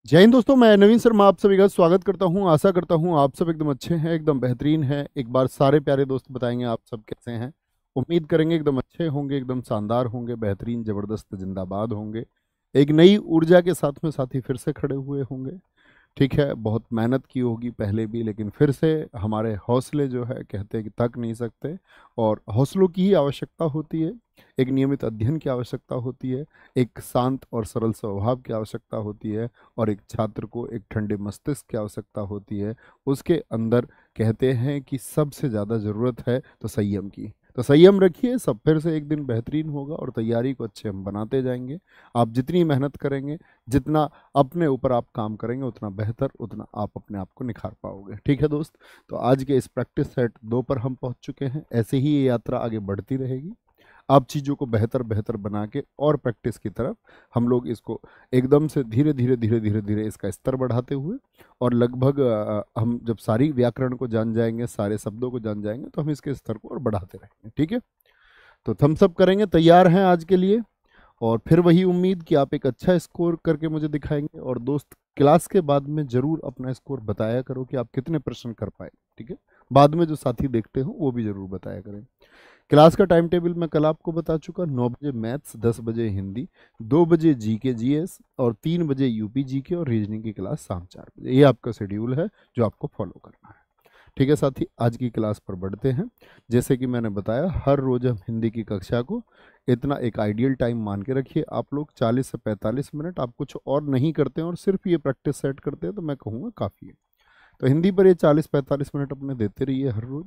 जय हिंद दोस्तों, मैं नवीन शर्मा आप सभी का स्वागत करता हूं। आशा करता हूं आप सब एकदम अच्छे हैं, एकदम बेहतरीन हैं। एक बार सारे प्यारे दोस्त बताएंगे आप सब कैसे हैं। उम्मीद करेंगे एकदम अच्छे होंगे, एकदम शानदार होंगे, बेहतरीन जबरदस्त जिंदाबाद होंगे। एक नई ऊर्जा के साथ में साथी फिर से खड़े हुए होंगे। ठीक है, बहुत मेहनत की होगी पहले भी, लेकिन फिर से हमारे हौसले जो है कहते हैं कि थक नहीं सकते। और हौसलों की ही आवश्यकता होती है, एक नियमित अध्ययन की आवश्यकता होती है, एक शांत और सरल स्वभाव की आवश्यकता होती है, और एक छात्र को एक ठंडे मस्तिष्क की आवश्यकता होती है। उसके अंदर कहते हैं कि सबसे ज़्यादा ज़रूरत है तो संयम की। तो संयम रखिए, सब फिर से एक दिन बेहतरीन होगा और तैयारी को अच्छे हम बनाते जाएंगे। आप जितनी मेहनत करेंगे, जितना अपने ऊपर आप काम करेंगे, उतना बेहतर, उतना आप अपने आप को निखार पाओगे। ठीक है दोस्त, तो आज के इस प्रैक्टिस सेट 2 पर हम पहुंच चुके हैं। ऐसे ही ये यात्रा आगे बढ़ती रहेगी। आप चीज़ों को बेहतर बेहतर बना के और प्रैक्टिस की तरफ हम लोग इसको एकदम से धीरे धीरे धीरे धीरे धीरे इसका स्तर बढ़ाते हुए, और लगभग हम जब सारी व्याकरण को जान जाएंगे, सारे शब्दों को जान जाएंगे, तो हम इसके स्तर को और बढ़ाते रहेंगे। ठीक है, तो थम्स अप करेंगे, तैयार हैं आज के लिए। और फिर वही उम्मीद कि आप एक अच्छा स्कोर करके मुझे दिखाएंगे। और दोस्त, क्लास के बाद में जरूर अपना स्कोर बताया करो कि आप कितने प्रश्न कर पाए। ठीक है, बाद में जो साथी देखते हो वो भी जरूर बताया करें। क्लास का टाइम टेबल मैं कल आपको बता चुका। 9 बजे मैथ्स, 10 बजे हिंदी, 2 बजे जीके जीएस, और 3 बजे यूपी जीके और रीजनिंग की क्लास शाम 4 बजे। ये आपका शेड्यूल है जो आपको फॉलो करना है। ठीक है साथी, आज की क्लास पर बढ़ते हैं। जैसे कि मैंने बताया, हर रोज हम हिंदी की कक्षा को इतना एक आइडियल टाइम मान के रखिए। आप लोग 40 से 45 मिनट आप कुछ और नहीं करते हैं और सिर्फ ये प्रैक्टिस सेट करते हैं, तो मैं कहूँगा काफ़ी है। तो हिंदी पर ये 40-45 मिनट अपने देते रहिए हर रोज।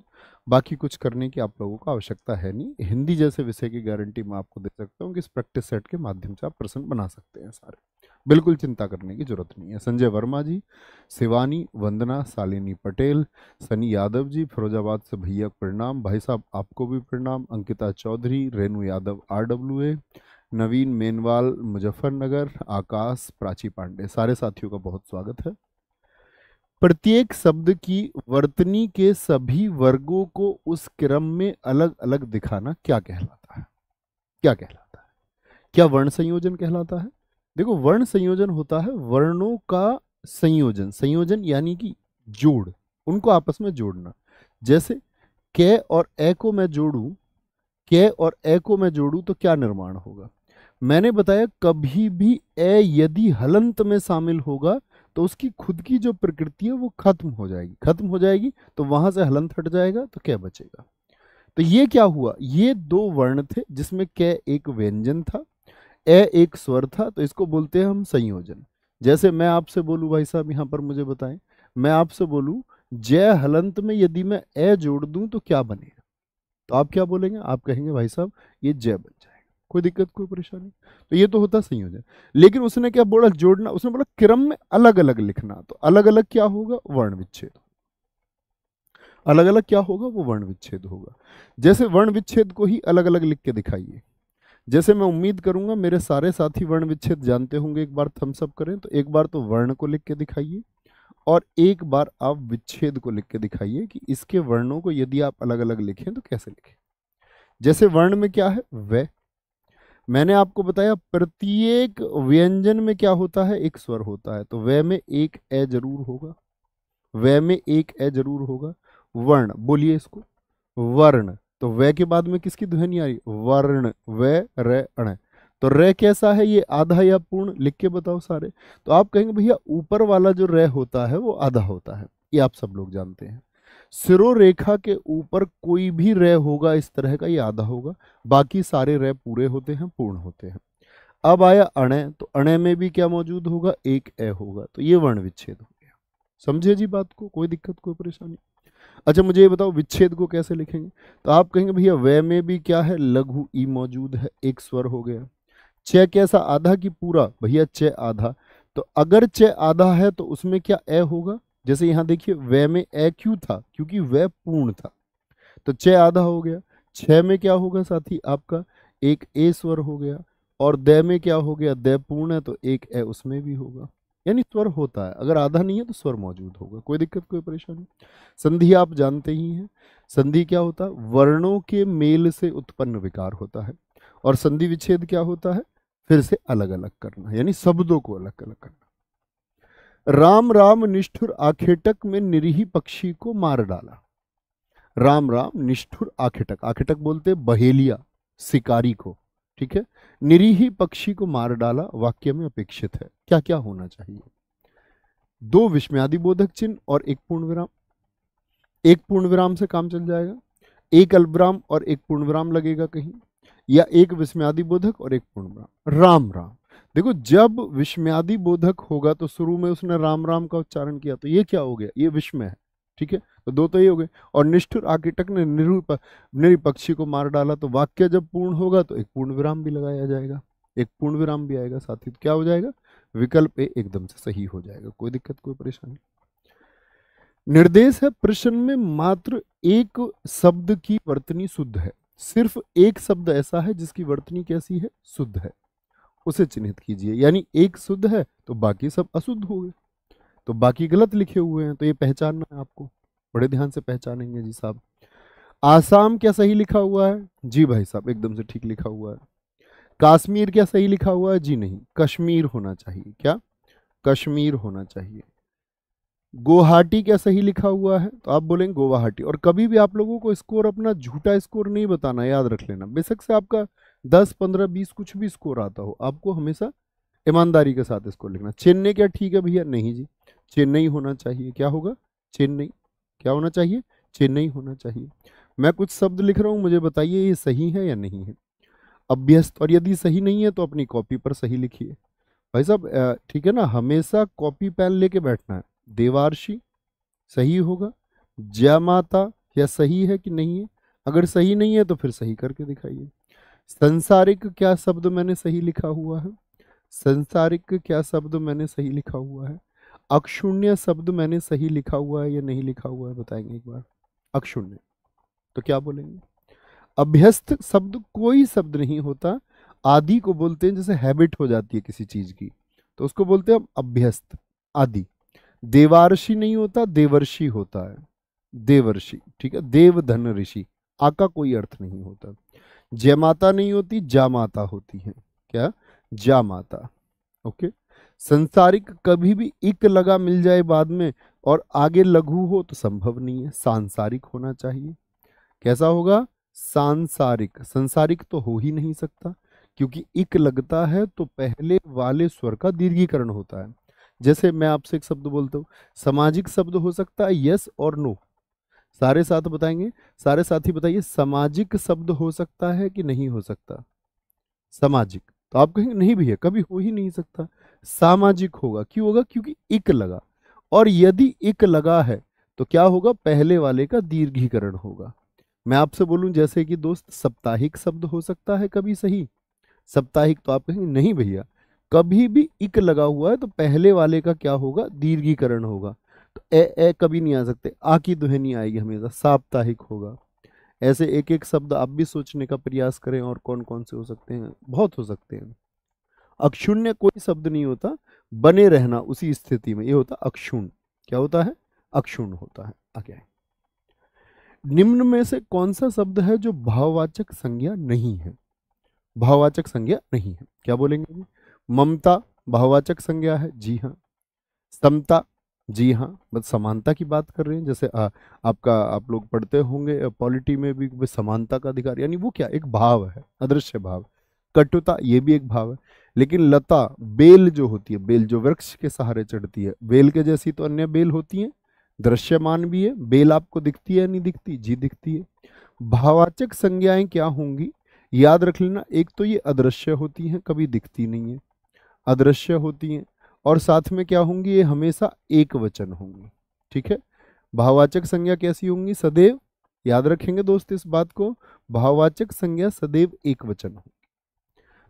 बाकी कुछ करने की आप लोगों को आवश्यकता है नहीं। हिंदी जैसे विषय की गारंटी मैं आपको दे सकता हूँ कि इस प्रैक्टिस सेट के माध्यम से आप प्रश्न बना सकते हैं सारे। बिल्कुल चिंता करने की जरूरत नहीं है। संजय वर्मा जी, शिवानी, वंदना, शालिनी पटेल, सनी यादव जी, फिरोजाबाद से भैया प्रणाम, भाई साहब आपको भी प्रणाम, अंकिता चौधरी, रेणु यादव RWA, नवीन मेनवाल मुजफ्फरनगर, आकाश, प्राची पांडे, सारे साथियों का बहुत स्वागत है। प्रत्येक शब्द की वर्तनी के सभी वर्गों को उस क्रम में अलग अलग दिखाना क्या कहलाता है? क्या कहलाता है? क्या वर्ण संयोजन कहलाता है? देखो, वर्ण संयोजन होता है वर्णों का संयोजन। संयोजन यानी कि जोड़, उनको आपस में जोड़ना। जैसे क और ए को मैं जोड़ूं, क और ए को मैं जोड़ूं तो क्या निर्माण होगा? मैंने बताया कभी भी ए यदि हलंत में शामिल होगा तो उसकी खुद की जो प्रकृति है वो खत्म हो जाएगी। खत्म हो जाएगी तो वहां से हलंत हट जाएगा तो क्या बचेगा? तो ये क्या हुआ? ये 2 वर्ण थे जिसमें क एक व्यंजन था, ए एक स्वर था, तो इसको बोलते हैं हम संयोजन। जैसे मैं आपसे बोलूं, भाई साहब यहां पर मुझे बताएं, मैं आपसे बोलूं जय हलंत में यदि मैं ए जोड़ दूं तो क्या बनेगा? तो आप क्या बोलेंगे? आप कहेंगे भाई साहब ये जय बन जाएगा। कोई दिक्कत, कोई परेशानी? तो ये तो होता संयोजन। लेकिन उसने क्या बोला? जोड़ना। उसने बोला क्रम में अलग अलग लिखना। तो अलग अलग क्या होगा? वर्ण विच्छेद। अलग अलग क्या होगा? वो वर्ण विच्छेद होगा। जैसे वर्ण विच्छेद को ही अलग अलग लिख के दिखाइए। जैसे मैं उम्मीद करूंगा मेरे सारे साथी वर्ण विच्छेद जानते होंगे। एक बार थम्स अप करें। तो एक बार तो वर्ण को लिख के दिखाइए, और एक बार आप विच्छेद को लिख के दिखाइए कि इसके वर्णों को यदि आप अलग अलग लिखें तो कैसे लिखें। जैसे वर्ण में क्या है? व। मैंने आपको बताया प्रत्येक व्यंजन में क्या होता है? एक स्वर होता है। तो व में एक ए जरूर होगा। व में एक ए जरूर होगा। वर्ण, बोलिए इसको। वर्ण। तो व के बाद में किसकी ध्वनि आई? वर्ण। व र अण। तो र कैसा है? ये आधा या पूर्ण? लिख के बताओ सारे। तो आप कहेंगे भैया ऊपर वाला जो र होता है वो आधा होता है। ये आप सब लोग जानते हैं। सिरोरेखा के ऊपर कोई भी रे होगा इस तरह का, ये आधा होगा। बाकी सारे रे पूरे होते हैं, पूर्ण होते हैं। अब आया अणे। तो अणे में भी क्या मौजूद होगा? एक ए होगा। तो ये वर्ण विच्छेद हो गया। समझे जी बात को? कोई दिक्कत, कोई परेशानी? अच्छा मुझे ये बताओ विच्छेद को कैसे लिखेंगे? तो आप कहेंगे भैया वे में भी क्या है? लघु ई मौजूद है, एक स्वर हो गया। च कैसा? आधा की पूरा? भैया च आधा। तो अगर च आधा है तो उसमें क्या ए होगा? जैसे यहां देखिए वे में ए क्यों था? क्योंकि वे पूर्ण था। तो च आधा हो गया। छ में क्या होगा साथी आपका? एक ए स्वर हो गया। और द में क्या हो गया? द पूर्ण है तो एक ए उसमें भी होगा। यानी स्वर होता है, अगर आधा नहीं है तो स्वर मौजूद होगा। कोई दिक्कत, कोई परेशानी? संधि आप जानते ही हैं। संधि क्या होता है? वर्णों के मेल से उत्पन्न विकार होता है। और संधि विच्छेद क्या होता है? फिर से अलग अलग करना, यानी शब्दों को अलग अलग करना। राम राम निष्ठुर आखेटक में निरीह पक्षी को मार डाला। राम राम निष्ठुर आखेटक, आखेटक बोलते बहेलिया शिकारी को, ठीक है। निरीह पक्षी को मार डाला वाक्य में अपेक्षित है, क्या क्या होना चाहिए? दो विस्मयादि बोधक चिन्ह और एक पूर्ण विराम। एक पूर्ण विराम से काम चल जाएगा, एक अल्पविराम और एक पूर्ण विराम लगेगा कहीं, या एक विस्मयादि बोधक और एक पूर्ण विराम। राम राम, देखो जब विस्मयादि बोधक होगा तो शुरू में उसने राम राम का उच्चारण किया, तो ये क्या हो गया? ये विस्मय है, ठीक है। तो दो तो ये हो गए। और निष्ठुर आकेटक ने निरीपक्षी को मार डाला, तो वाक्य जब पूर्ण होगा तो एक पूर्ण विराम भी लगाया जाएगा, एक पूर्ण विराम भी आएगा साथ ही। तो क्या हो जाएगा? विकल्प ए एकदम से सही हो जाएगा, कोई दिक्कत कोई परेशानी। निर्देश है प्रश्न में मात्र एक शब्द की वर्तनी शुद्ध है। सिर्फ एक शब्द ऐसा है जिसकी वर्तनी कैसी है? शुद्ध है, उसे चिन्हित कीजिए। यानी एक शुद्ध है तो बाकी सब अशुद्ध हो गए, तो बाकी गलत लिखे हुए हैं, तो ये पहचानना है आपको, बड़े ध्यान से पहचानेंगे जी साहब। आसाम क्या सही लिखा हुआ है? जी भाई साहब एकदम से ठीक लिखा हुआ है। कश्मीर क्या सही लिखा हुआ है? जी नहीं, कश्मीर होना चाहिए। क्या? कश्मीर होना चाहिए। गुवाहाटी क्या सही लिखा हुआ है? तो आप बोलेंगे गुवाहाटी। और कभी भी आप लोगों को स्कोर अपना झूठा स्कोर नहीं बताना, याद रख लेना। बेशक से आपका 10, 15, 20 कुछ भी स्कोर आता हो, आपको हमेशा ईमानदारी के साथ स्कोर लिखना। चेन्नई क्या ठीक है भैया? नहीं जी, चेन्नई होना चाहिए। क्या होगा? चेन्नई। क्या होना चाहिए? चेन्नई होना चाहिए। मैं कुछ शब्द लिख रहा हूं, मुझे बताइए ये सही है या नहीं है। अभ्यस्त, और यदि सही नहीं है तो अपनी कॉपी पर सही लिखिए भाई साहब, ठीक है ना। हमेशा कॉपी पेन लेके बैठना है। देवार्षि सही होगा। जयमाता या सही है कि नहीं है? अगर सही नहीं है तो फिर सही करके दिखाइए। संसारिक क्या शब्द मैंने सही लिखा हुआ है? संसारिक क्या शब्द मैंने सही लिखा हुआ है? अक्षुण्य शब्द मैंने सही लिखा हुआ है या नहीं लिखा हुआ है? बताएंगे एक बार। अक्षुण्य तो क्या बोलेंगे? अभ्यस्त शब्द कोई शब्द नहीं होता, आदि को बोलते हैं। जैसे हैबिट हो जाती है किसी चीज की तो उसको बोलते हैं हम अभ्यस्त, आदि। देवार्षि नहीं होता, देवर्षि होता है। देवर्षि, ठीक है। देव धन ऋषि, आ का कोई अर्थ नहीं होता। जयमाता नहीं होती, जामाता होती है। क्या? जामाता। ओके। संसारिक कभी भी इक लगा मिल जाए बाद में और आगे लघु हो तो संभव नहीं है, सांसारिक होना चाहिए। कैसा होगा? सांसारिक। संसारिक तो हो ही नहीं सकता, क्योंकि इक लगता है तो पहले वाले स्वर का दीर्घीकरण होता है। जैसे मैं आपसे एक शब्द बोलता हूं, सामाजिक शब्द हो सकता है यस और नो। सारे साथ बताएंगे, सारे साथी बताइए, सामाजिक शब्द हो सकता है कि नहीं हो सकता? सामाजिक। तो आप कहेंगे नहीं भैया कभी हो ही नहीं सकता, सामाजिक होगा। क्यों होगा? क्योंकि इक लगा। और यदि इक लगा है तो क्या होगा? पहले वाले का दीर्घीकरण होगा। मैं आपसे बोलूं जैसे कि दोस्त, साप्ताहिक शब्द हो सकता है कभी सही? साप्ताहिक। तो आप कहेंगे नहीं भैया, कभी भी इक लगा हुआ है तो पहले वाले का क्या होगा? दीर्घीकरण होगा। तो ए कभी नहीं आ सकते, आ की ध्वनि आएगी हमेशा, साप्ताहिक होगा। ऐसे एक एक शब्द आप भी सोचने का प्रयास करें, और कौन कौन से हो सकते हैं? बहुत हो सकते हैं। अक्षुण्य कोई शब्द नहीं होता, बने रहना उसी स्थिति में, ये होता अक्षुण्ण। क्या होता है? अक्षुण्ण होता है। आगे आए। निम्न में से कौन सा शब्द है जो भाववाचक संज्ञा नहीं है? भाववाचक संज्ञा नहीं है, क्या बोलेंगे जी? ममता भाववाचक संज्ञा है, जी हाँ। समता, जी हाँ, बस समानता की बात कर रहे हैं। जैसे आप लोग पढ़ते होंगे पॉलिटी में भी समानता का अधिकार, यानी वो क्या? एक भाव है, अदृश्य भाव। कटुता, ये भी एक भाव है। लेकिन लता, बेल जो होती है, बेल जो वृक्ष के सहारे चढ़ती है, बेल के जैसी तो अन्य बेल होती है, दृश्यमान भी है। बेल आपको दिखती है नहीं दिखती? जी दिखती है। भाववाचक संज्ञाएं क्या होंगी? याद रख लेना, एक तो ये अदृश्य होती हैं, कभी दिखती नहीं है, अदृश्य होती हैं। और साथ में क्या होंगी? ये हमेशा एक वचन होंगी, ठीक है। भाववाचक संज्ञा कैसी होंगी? सदैव, याद रखेंगे दोस्त इस बात को, भाववाचक संज्ञा सदैव एक वचन होगी।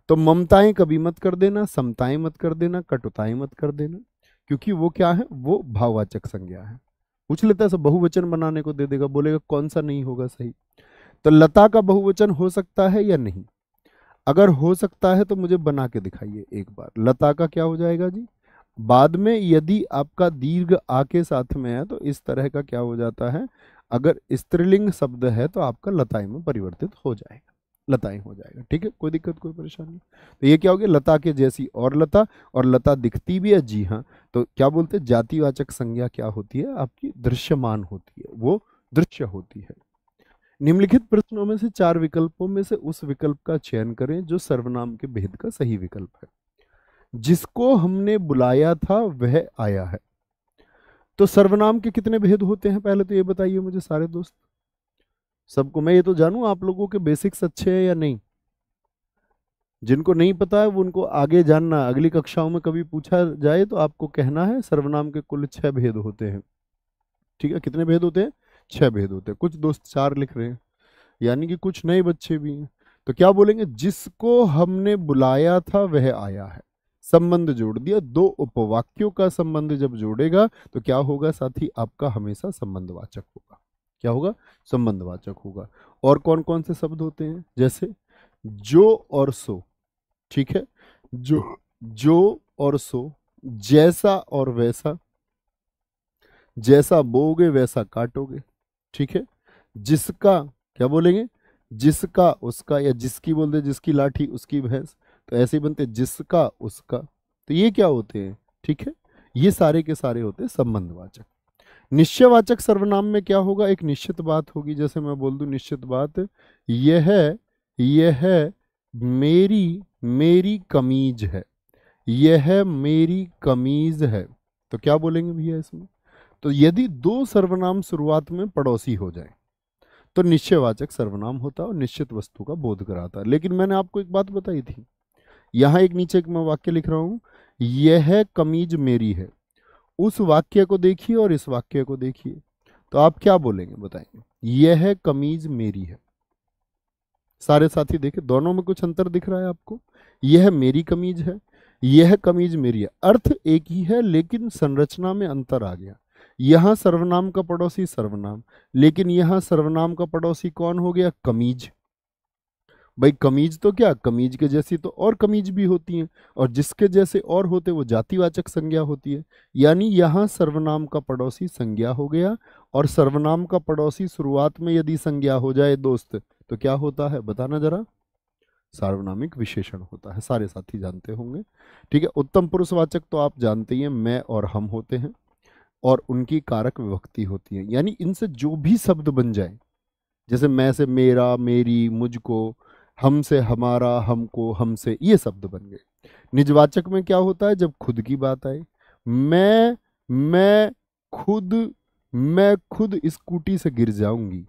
तो ममताएं कभी मत कर देना, समताएं मत कर देना, कटुताएं मत कर देना, क्योंकि वो क्या है? वो भाववाचक संज्ञा है। पूछ लेता है सब बहुवचन बनाने को दे देगा, बोलेगा कौन सा नहीं होगा सही। तो लता का बहुवचन हो सकता है या नहीं? अगर हो सकता है तो मुझे बना के दिखाइए एक बार। लता का क्या हो जाएगा जी? बाद में यदि आपका दीर्घ आ के साथ में है तो इस तरह का क्या हो जाता है? अगर स्त्रीलिंग शब्द है तो आपका लताएं में परिवर्तित हो जाएगा। लताएं हो जाएगा। ठीक है, कोई दिक्कत कोई परेशानी नहीं। तो ये क्या हो गया, लता के जैसी और लता दिखती भी है, जी हाँ। तो क्या बोलते हैं, जातिवाचक संज्ञा क्या होती है आपकी, दृश्यमान होती है, वो दृश्य होती है। निम्नलिखित प्रश्नों में से 4 विकल्पों में से उस विकल्प का चयन करें जो सर्वनाम के भेद का सही विकल्प है। जिसको हमने बुलाया था वह आया है। तो सर्वनाम के कितने भेद होते हैं, पहले तो ये बताइए मुझे सारे दोस्त सबको। मैं ये तो जानूं आप लोगों के बेसिक्स अच्छे हैं या नहीं। जिनको नहीं पता है वो उनको आगे जानना, अगली कक्षाओं में कभी पूछा जाए तो आपको कहना है सर्वनाम के कुल 6 भेद होते हैं। ठीक है, कितने भेद होते हैं, 6 भेद होते हैं। कुछ दोस्त 4 लिख रहे हैं, यानी कि कुछ नए बच्चे भी हैं। तो क्या बोलेंगे, जिसको हमने बुलाया था वह आया है, संबंध जोड़ दिया। 2 उपवाक्यों का संबंध जब जोड़ेगा तो क्या होगा साथी, आपका हमेशा संबंधवाचक होगा। क्या होगा, संबंधवाचक होगा। और कौन कौन से शब्द होते हैं, जैसे जो और सो। ठीक है, जो और सो, जैसा और वैसा, जैसा बोगे वैसा काटोगे। ठीक है, जिसका, क्या बोलेंगे, जिसका उसका, या जिसकी बोल दे, जिसकी लाठी उसकी भैंस, तो ऐसे ही बनते जिसका उसका। तो ये क्या होते हैं, ठीक है, ये सारे के सारे होते हैं संबंधवाचक। निश्चयवाचक सर्वनाम में क्या होगा, एक निश्चित बात होगी। जैसे मैं बोल दूं निश्चित बात, यह मेरी मेरी कमीज है, यह मेरी कमीज है। तो क्या बोलेंगे भैया इसमें, तो यदि 2 सर्वनाम शुरुआत में पड़ोसी हो जाए तो निश्चयवाचक सर्वनाम होता है और निश्चित वस्तु का बोध कराता है। लेकिन मैंने आपको एक बात बताई थी, यहां एक नीचे एक मैं वाक्य लिख रहा हूं, यह कमीज मेरी है। उस वाक्य को देखिए और इस वाक्य को देखिए, तो आप क्या बोलेंगे बताएंगे, यह कमीज मेरी है। सारे साथी देखे, दोनों में कुछ अंतर दिख रहा है आपको। यह मेरी कमीज है, यह कमीज मेरी है, अर्थ एक ही है लेकिन संरचना में अंतर आ गया। यहां सर्वनाम का पड़ोसी सर्वनाम, लेकिन यहां सर्वनाम का पड़ोसी कौन हो गया, कमीज। भाई कमीज तो क्या, कमीज के जैसी तो और कमीज भी होती हैं, और जिसके जैसे और होते वो जातिवाचक संज्ञा होती है। यानी यहां सर्वनाम का पड़ोसी संज्ञा हो गया, और सर्वनाम का पड़ोसी शुरुआत में यदि संज्ञा हो जाए दोस्त तो क्या होता है, बताना जरा, सार्वनामिक विशेषण होता है। सारे साथी जानते होंगे। ठीक है, उत्तम पुरुषवाचक तो आप जानते ही हैं, मैं और हम होते हैं, और उनकी कारक विभक्ति होती है। यानी इनसे जो भी शब्द बन जाए, जैसे मैं से मेरा, मेरी, मुझको, हम से हमारा, हमको, हमसे, ये शब्द बन गए। निजवाचक में क्या होता है, जब खुद की बात आए, मैं खुद मैं खुद स्कूटी से गिर जाऊंगी,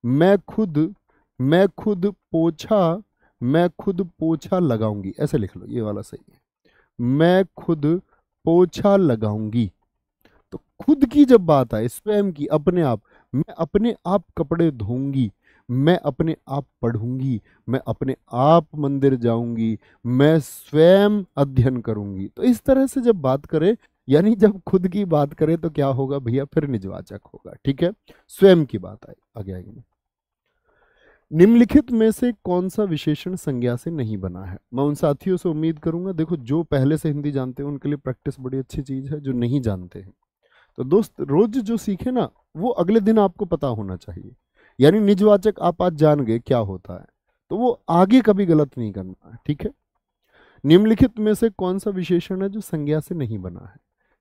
मैं खुद पोछा मैं खुद पोछा लगाऊंगी, ऐसे लिख लो, ये वाला सही है, मैं खुद पोछा लगाऊंगी। तो खुद की जब बात आए, स्वयं की, अपने आप, मैं अपने आप कपड़े धोऊंगी, मैं अपने आप पढ़ूंगी, मैं अपने आप मंदिर जाऊंगी, मैं स्वयं अध्ययन करूंगी। तो इस तरह से जब बात करें, यानी जब खुद की बात करें तो क्या होगा भैया, फिर निजवाचक होगा। ठीक है, स्वयं की बात आए, आगे आएंगे। निम्नलिखित में से कौन सा विशेषण संज्ञा से नहीं बना है। मैं उन साथियों से उम्मीद करूंगा, देखो जो पहले से हिंदी जानते हैं उनके लिए प्रैक्टिस बड़ी अच्छी चीज है, जो नहीं जानते हैं तो दोस्त रोज जो सीखे ना वो अगले दिन आपको पता होना चाहिए। यानी निजवाचक आप आज जान गए क्या होता है, तो वो आगे कभी गलत नहीं करना है। ठीक है, निम्नलिखित में से कौन सा विशेषण है जो संज्ञा से नहीं बना है।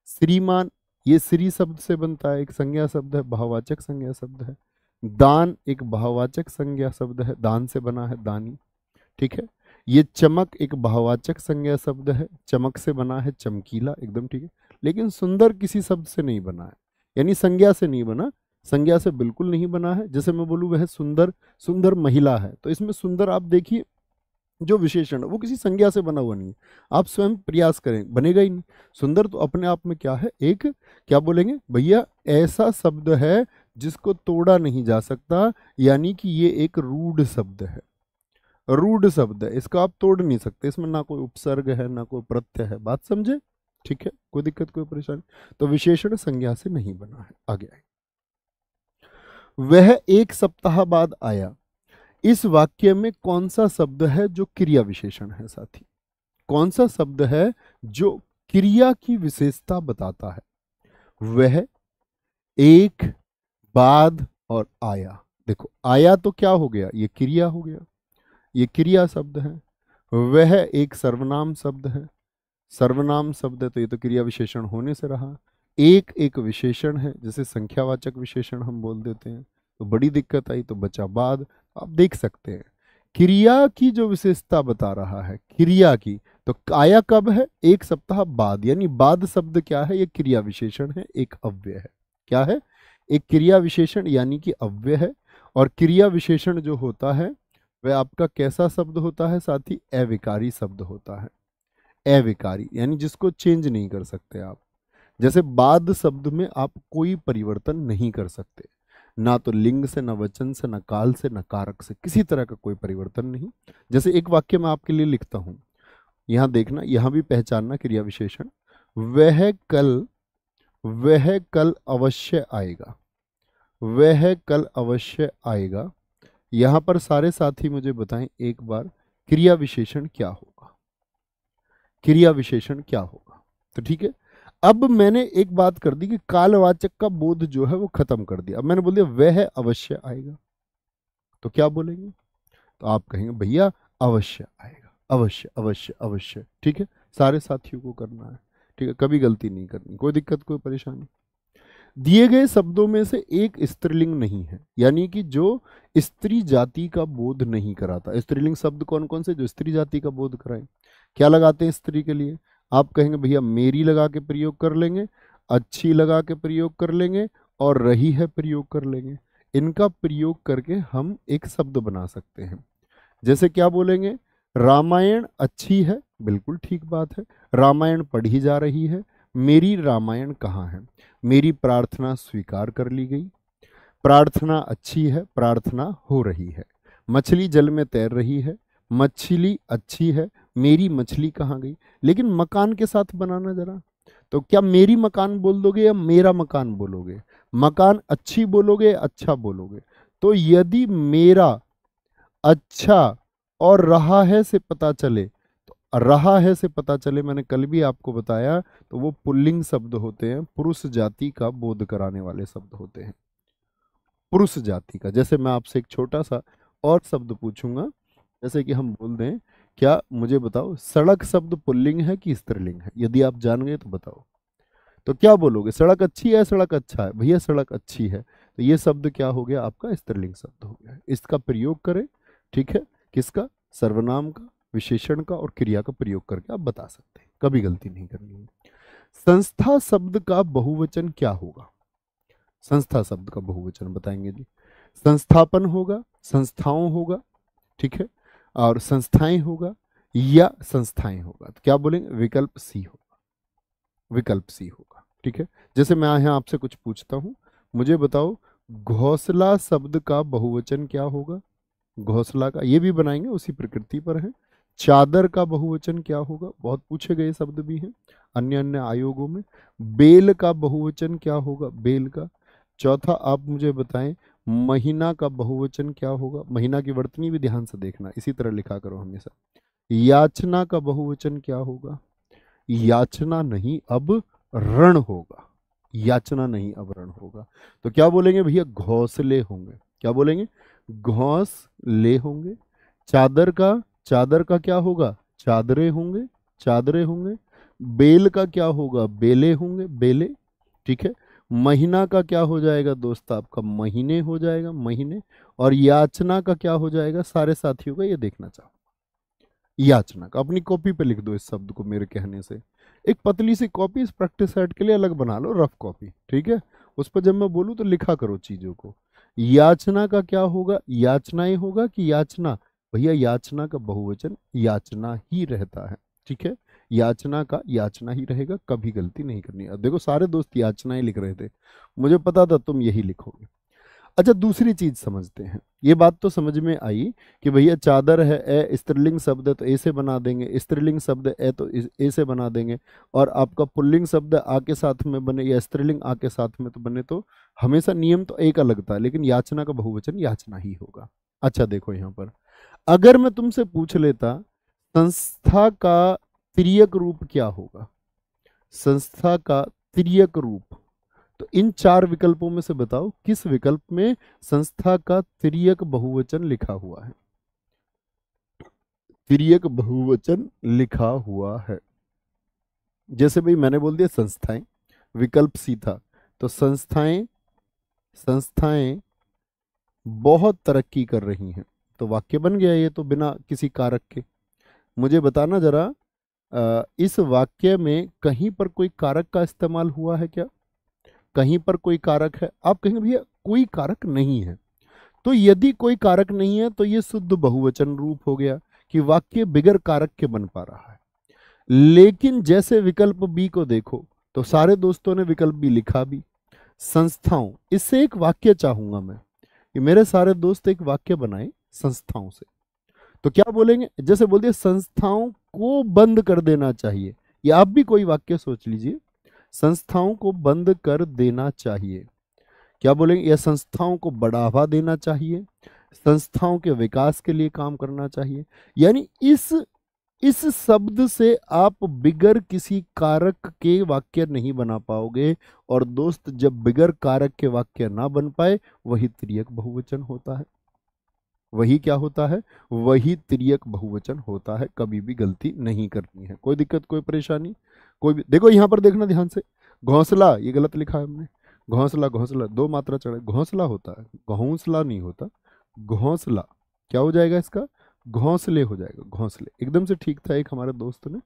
श्रीमान, ये श्री शब्द से बनता है, एक संज्ञा शब्द है, भाववाचक संज्ञा शब्द है। दान एक भाववाचक संज्ञा शब्द है, दान से बना है, दानी। ठीक है, ये चमक एक भाववाचक संज्ञा शब्द है, चमक से बना है, चमकीला, एकदम ठीक है। लेकिन सुंदर किसी शब्द से नहीं बना है, यानी संज्ञा से नहीं बना, संज्ञा से बिल्कुल नहीं बना है। जैसे मैं बोलूं वह सुंदर, सुंदर महिला है, तो इसमें सुंदर आप देखिए जो विशेषण है वो किसी संज्ञा से बना हुआ नहीं है। आप स्वयं प्रयास करें, बनेगा ही नहीं। सुंदर तो अपने आप में क्या है, एक, क्या बोलेंगे भैया, ऐसा शब्द है जिसको तोड़ा नहीं जा सकता, यानी कि ये एक रूढ़ शब्द है, रूढ़ शब्द है, इसको आप तोड़ नहीं सकते, इसमें ना कोई उपसर्ग है ना कोई प्रत्यय है। बात समझे, ठीक है, कोई दिक्कत कोई परेशानी। तो विशेषण संज्ञा से नहीं बना है। आगे आए, वह 1 सप्ताह बाद आया। इस वाक्य में कौन सा शब्द है जो क्रिया विशेषण है साथी, कौन सा शब्द है जो क्रिया की विशेषता बताता है। वह, एक, बाद और आया। देखो आया तो क्या हो गया, ये क्रिया हो गया, ये क्रिया शब्द है। वह एक सर्वनाम शब्द है। सर्वनाम शब्द है तो ये तो क्रिया विशेषण होने से रहा। एक एक विशेषण है, जैसे संख्यावाचक विशेषण हम बोल देते हैं, तो बड़ी दिक्कत आई, तो बचा बाद। आप देख सकते हैं क्रिया की जो विशेषता बता रहा है, क्रिया की, तो आया कब है? एक सप्ताह बाद, यानी बाद शब्द क्या है? ये क्रिया विशेषण है, एक अव्यय है। क्या है? एक क्रिया विशेषण यानी कि अव्यय है। और क्रिया विशेषण जो होता है वह आपका कैसा शब्द होता है साथी? अविकारी शब्द होता है। अविकारी यानी जिसको चेंज नहीं कर सकते आप। जैसे बाद शब्द में आप कोई परिवर्तन नहीं कर सकते, ना तो लिंग से, ना वचन से, ना काल से, ना कारक से, किसी तरह का कोई परिवर्तन नहीं। जैसे एक वाक्य मैं आपके लिए लिखता हूं, यहां देखना, यहां भी पहचानना क्रिया विशेषण। वह कल अवश्य आएगा। वह कल अवश्य आएगा। यहां पर सारे साथी मुझे बताएं एक बार, क्रिया विशेषण क्या होगा? क्रिया विशेषण क्या होगा? तो ठीक है, अब मैंने एक बात कर दी कि कालवाचक का बोध जो है वो खत्म कर दिया। अब मैंने बोल दिया वह अवश्य आएगा, तो क्या बोलेंगे? तो आप कहेंगे भैया अवश्य आएगा, अवश्य अवश्य अवश्य। ठीक है, सारे साथियों को करना है। ठीक है, कभी गलती नहीं करनी, कोई दिक्कत कोई परेशानी। दिए गए शब्दों में से एक स्त्रीलिंग नहीं है, यानी कि जो स्त्री जाति का बोध नहीं कराता। स्त्रीलिंग शब्द कौन कौन से जो स्त्री जाति का बोध कराए? क्या लगाते हैं स्त्री के लिए? आप कहेंगे भैया मेरी लगा के प्रयोग कर लेंगे, अच्छी लगा के प्रयोग कर लेंगे, और रही है प्रयोग कर लेंगे। इनका प्रयोग करके हम एक शब्द बना सकते हैं। जैसे क्या बोलेंगे? रामायण अच्छी है, बिल्कुल ठीक बात है, रामायण पढ़ी जा रही है। मेरी रामायण कहाँ है? मेरी प्रार्थना स्वीकार कर ली गई। प्रार्थना अच्छी है, प्रार्थना हो रही है। मछली जल में तैर रही है, मछली अच्छी है, मेरी मछली कहाँ गई? लेकिन मकान के साथ बनाना जरा, तो क्या मेरी मकान बोल दोगे या मेरा मकान बोलोगे? मकान अच्छी बोलोगे, अच्छा बोलोगे? तो यदि मेरा, अच्छा और रहा है से पता चले, तो रहा है से पता चले, मैंने कल भी आपको बताया, तो वो पुल्लिंग शब्द होते हैं, पुरुष जाति का बोध कराने वाले शब्द होते हैं, पुरुष जाति का। जैसे मैं आपसे एक छोटा सा और शब्द पूछूंगा, जैसे कि हम बोल दें, क्या मुझे बताओ सड़क शब्द पुल्लिंग है कि स्त्रीलिंग है? यदि आप जान गए तो बताओ। तो क्या बोलोगे? सड़क अच्छी है, सड़क अच्छा है? भैया सड़क अच्छी है, तो ये शब्द क्या हो गया आपका? स्त्रीलिंग शब्द हो गया। इसका प्रयोग करें, ठीक है, किसका? सर्वनाम का, विशेषण का और क्रिया का प्रयोग करके आप बता सकते हैं, कभी गलती नहीं करनी है। संस्था शब्द का बहुवचन क्या होगा? संस्था शब्द का बहुवचन बताएंगे जी। संस्थापन होगा, संस्थाओं होगा, ठीक है, और संस्थाएं होगा, या संस्थाएं होगा। तो क्या बोलेंगे? विकल्प सी होगा, विकल्प सी होगा। ठीक है, जैसे मैं यहाँ आपसे कुछ पूछता हूं, मुझे बताओ घोंसला शब्द का बहुवचन क्या होगा? घोंसला का, ये भी बनाएंगे, उसी प्रकृति पर है। चादर का बहुवचन क्या होगा? बहुत पूछे गए शब्द भी हैं अन्य अन्य आयोगों में। बेल का बहुवचन क्या होगा? बेल का। चौथा आप मुझे बताएं, महीना का बहुवचन क्या होगा? महीना की वर्तनी भी ध्यान से देखना, इसी तरह लिखा करो हमेशा। याचना का बहुवचन क्या होगा? याचना नहीं अब रण होगा, याचना नहीं अब रण होगा। तो क्या बोलेंगे भैया? घोंसले होंगे। क्या बोलेंगे? घोंसले होंगे। चादर का, चादर का क्या होगा? चादरे होंगे, चादरे होंगे। बेल का क्या होगा? बेले होंगे, बेले। ठीक है, महीना का क्या हो जाएगा दोस्त आपका? महीने हो जाएगा, महीने। और याचना का क्या हो जाएगा सारे साथियों का? ये देखना चाहो, याचना का। अपनी कॉपी पे लिख दो इस शब्द को मेरे कहने से। एक पतली सी कॉपी इस प्रैक्टिस सेट के लिए अलग बना लो, रफ कॉपी, ठीक है, उस पर जब मैं बोलूँ तो लिखा करो चीजों को। याचना का क्या होगा? याचनाएं होगा कि याचना? भैया याचना का बहुवचन याचना ही रहता है, ठीक है, याचना का याचना ही रहेगा, कभी गलती नहीं करनी। अब देखो सारे दोस्त याचनाएं लिख रहे थे, मुझे पता था तुम यही लिखोगे। अच्छा, दूसरी चीज समझते हैं। ये बात तो समझ में आई कि भैया चादर है, ए स्त्रीलिंग शब्द है तो ए से बना देंगे, स्त्रीलिंग शब्द ए तो ए से बना देंगे, और आपका पुल्लिंग शब्द आके साथ में बने या स्त्रीलिंग आके साथ में तो बने, तो हमेशा नियम तो एक लगता है, लेकिन याचना का बहुवचन याचना ही होगा। अच्छा देखो यहाँ पर, अगर मैं तुमसे पूछ लेता संस्था का तिर्यक रूप क्या होगा? संस्था का तिर्यक रूप, तो इन चार विकल्पों में से बताओ किस विकल्प में संस्था का तिर्यक बहुवचन लिखा हुआ है? तिर्यक बहुवचन लिखा हुआ है। जैसे भाई मैंने बोल दिया संस्थाएं, विकल्प सी था, तो संस्थाएं संस्थाएं बहुत तरक्की कर रही हैं, तो वाक्य बन गया ये तो बिना किसी कारक के। मुझे बताना जरा, इस वाक्य में कहीं पर कोई कारक का इस्तेमाल हुआ है क्या? कहीं पर कोई कारक है? आप कहेंगे भैया कोई कारक नहीं है, तो यदि कोई कारक नहीं है तो ये शुद्ध बहुवचन रूप हो गया कि वाक्य बिगर कारक के बन पा रहा है। लेकिन जैसे विकल्प बी को देखो, तो सारे दोस्तों ने विकल्प बी लिखा भी, संस्थाओं, इससे एक वाक्य चाहूंगा मैं कि मेरे सारे दोस्त एक वाक्य बनाए संस्थाओं से, तो क्या बोलेंगे? जैसे बोल दिया संस्थाओं को बंद कर देना चाहिए, या आप भी कोई वाक्य सोच लीजिए, संस्थाओं को बंद कर देना चाहिए, क्या बोलेंगे? या संस्थाओं को बढ़ावा देना चाहिए, संस्थाओं के विकास के लिए काम करना चाहिए। यानी इस शब्द से आप बिगर किसी कारक के वाक्य नहीं बना पाओगे, और दोस्त जब बिगर कारक के वाक्य ना बन पाए, वही तिर्यक बहुवचन होता है। वही क्या होता है? वही तिर्यक बहुवचन होता है। कभी भी गलती नहीं करनी है। कोई दिक्कत, कोई परेशानी, कोई भी? देखो यहां पर देखना ध्यान से, घोंसला ये गलत लिखा है हमने, घोंसला घोंसला दो मात्रा चढ़े, घोंसला होता है, घोंसला नहीं होता, घोंसला। क्या हो जाएगा इसका? घोंसले हो जाएगा, घोंसले। एकदम से ठीक था एक हमारे दोस्त ने,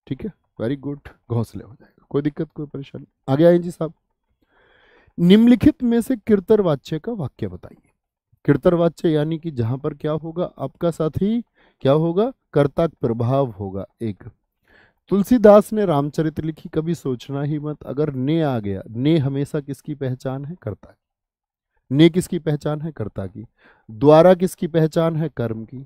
ठीक है, वेरी गुड, घोंसले हो जाएगा। कोई दिक्कत, कोई परेशानी? आगे आए जी साहब। निम्नलिखित में से किर्तरवाच्य का वाक्य बताइए। किर्तरवाच्य यानी कि जहां पर क्या होगा आपका साथी, क्या होगा? कर्ता प्रभाव होगा। एक, तुलसीदास ने रामचरित लिखी, कभी सोचना ही मत अगर ने आ गया। ने हमेशा किसकी पहचान है? कर्ता की। ने किसकी पहचान है? कर्ता की। द्वारा किसकी पहचान है? कर्म की।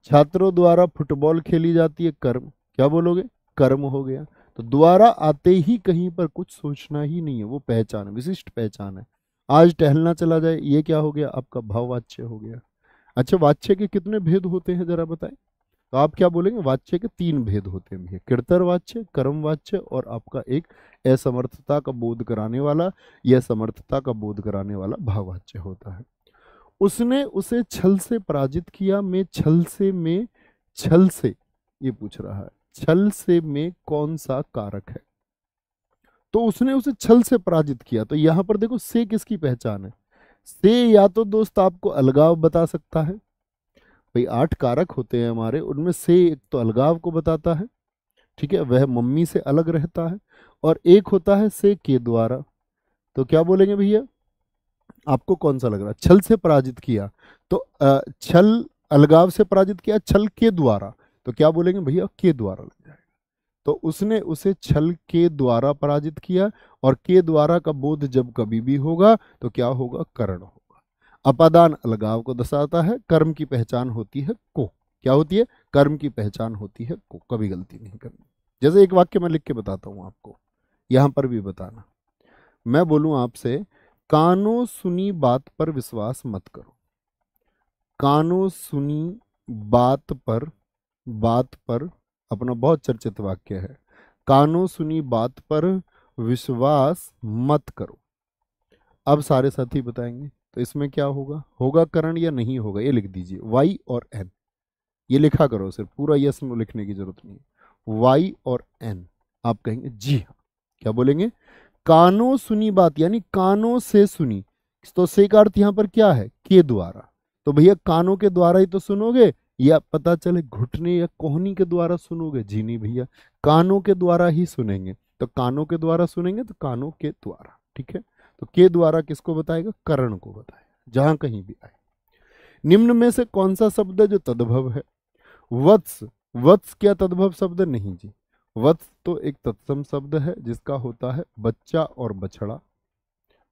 छात्रों द्वारा फुटबॉल खेली जाती है, कर्म। क्या बोलोगे? कर्म हो गया। तो द्वारा आते ही कहीं पर कुछ सोचना ही नहीं है, वो पहचान, विशिष्ट पहचान है। आज टहलना चला जाए, ये क्या हो गया? आपका भाववाच्य हो गया। अच्छा, वाच्य के कितने भेद होते हैं जरा बताएं? तो आप क्या बोलेंगे? वाच्य के तीन भेद होते हैं भैया, कीर्तर वाच्य, कर्म वाच्य, और आपका एक असमर्थता का बोध कराने वाला या समर्थता का बोध कराने वाला भाववाच्य होता है। उसने उसे छल से पराजित किया, में छल से, ये पूछ रहा है, छल से में कौन सा कारक है? तो उसने उसे छल से पराजित किया, तो यहां पर देखो से किसकी पहचान है? से या तो दोस्त आपको अलगाव बता सकता है, भाई 8 कारक होते हैं हमारे, उनमें से एक तो अलगाव को बताता है, ठीक है, वह मम्मी से अलग रहता है, और एक होता है से के द्वारा। तो क्या बोलेंगे भैया? आपको कौन सा लग रहा है? छल से पराजित किया, तो छल अलगाव से पराजित किया, छल के द्वारा, तो क्या बोलेंगे भैया? के द्वारा लग जाएगा। तो उसने उसे छल के द्वारा पराजित किया, और के द्वारा का बोध जब कभी भी होगा तो क्या होगा? करण होगा। अपादान अलगाव को दर्शाता है, कर्म की पहचान होती है को। क्या होती है? कर्म की पहचान होती है को। कभी गलती नहीं करनी। जैसे एक वाक्य मैं लिख के बताता हूं आपको, यहां पर भी बताना। मैं बोलूं आपसे, कानों सुनी बात पर विश्वास मत करो। कानों सुनी बात पर अपना बहुत चर्चित वाक्य है, कानों सुनी बात पर विश्वास मत करो। अब सारे साथी बताएंगे, तो इसमें क्या होगा? होगा करण या नहीं होगा? ये लिख दीजिए, वाई और एन। ये लिखा करो, सिर्फ पूरा यस नो लिखने की जरूरत नहीं है। वाई और एन। आप कहेंगे जी हाँ। क्या बोलेंगे? कानों सुनी बात, यानी कानों से सुनी, तो से का अर्थ यहां पर क्या है? के द्वारा। तो भैया कानों के द्वारा ही तो सुनोगे, या पता चले घुटने या कोहनी के द्वारा सुनोगे? जी नहीं भैया, कानों के द्वारा ही सुनेंगे। तो कानों के द्वारा सुनेंगे, तो कानों के द्वारा, ठीक है। तो के द्वारा किसको बताएगा? करण को बताएगा, जहां कहीं भी आए। निम्न में से कौन सा शब्द है जो तद्भव है? वत्स। वत्स क्या तद्भव शब्द? नहीं जी, वत्स तो एक तत्सम शब्द है जिसका होता है बच्चा और बछड़ा।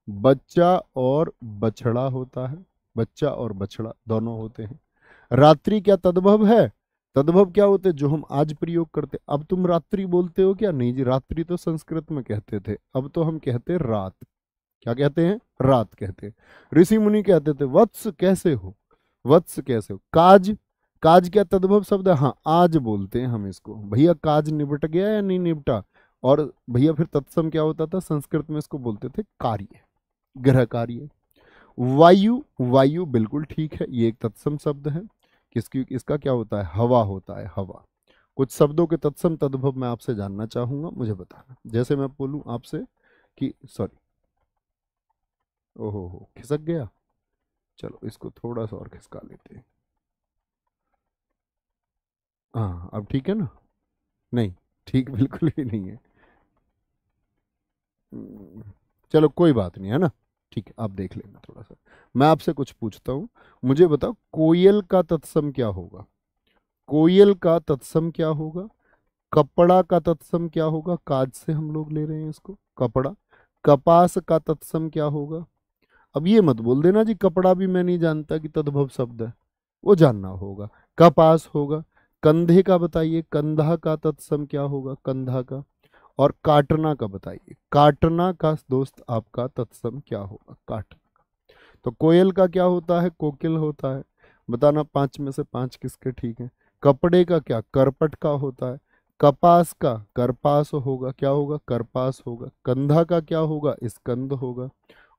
बच्चा और बछड़ा होता है, बच्चा और बछड़ा दोनों होते हैं। रात्रि क्या तद्भव है? तद्भव क्या होते हैं? जो हम आज प्रयोग करते। अब तुम रात्रि बोलते हो क्या? नहीं जी, रात्रि तो संस्कृत में कहते थे, अब तो हम कहते हैं रात। क्या कहते हैं? रात कहते हैं। ऋषि मुनि कहते थे वत्स कैसे हो, वत्स कैसे हो। काज, काज क्या तद्भव शब्द है? हाँ, आज बोलते हैं हम इसको। भैया काज निपट गया या नहीं निपटा? और भैया फिर तत्सम क्या होता था? संस्कृत में इसको बोलते थे कार्य, गृह कार्य। वायु, वायु बिल्कुल ठीक है, ये एक तत्सम शब्द है। किसकी, इसका क्या होता है, हवा होता है, हवा। कुछ शब्दों के तत्सम तद्भव मैं आपसे जानना चाहूंगा, मुझे बताना। जैसे मैं बोलूं आपसे कि सॉरी, ओहो हो खिसक गया, चलो इसको थोड़ा सा और खिसका लेते हैं। हाँ अब ठीक है ना? नहीं, ठीक बिल्कुल भी नहीं है। हम्म, चलो कोई बात नहीं है ना, ठीक है, आप देख लेना थोड़ा सा। मैं आपसे कुछ पूछता हूँ, मुझे बताओ कोयल का तत्सम क्या होगा? कोयल का तत्सम क्या होगा? कपड़ा का तत्सम क्या होगा? काज से हम लोग ले रहे हैं इसको, कपड़ा। कपास का तत्सम क्या होगा? अब ये मत बोल देना जी कपड़ा भी मैं नहीं जानता कि तद्भव शब्द है, वो जानना होगा। कपास होगा। कंधे का बताइए, कंधा का तत्सम क्या होगा, कंधा का। और काटना का बताइए, काटना का दोस्त आपका तत्सम क्या होगा, काटना। तो कोयल का क्या होता है, कोकिल होता है। बताना 5 में से 5 किसके ठीक है। कपड़े का क्या, करपट का होता है। कपास का करपास होगा, क्या होगा, करपास होगा। कंधा का क्या होगा, स्कंद होगा।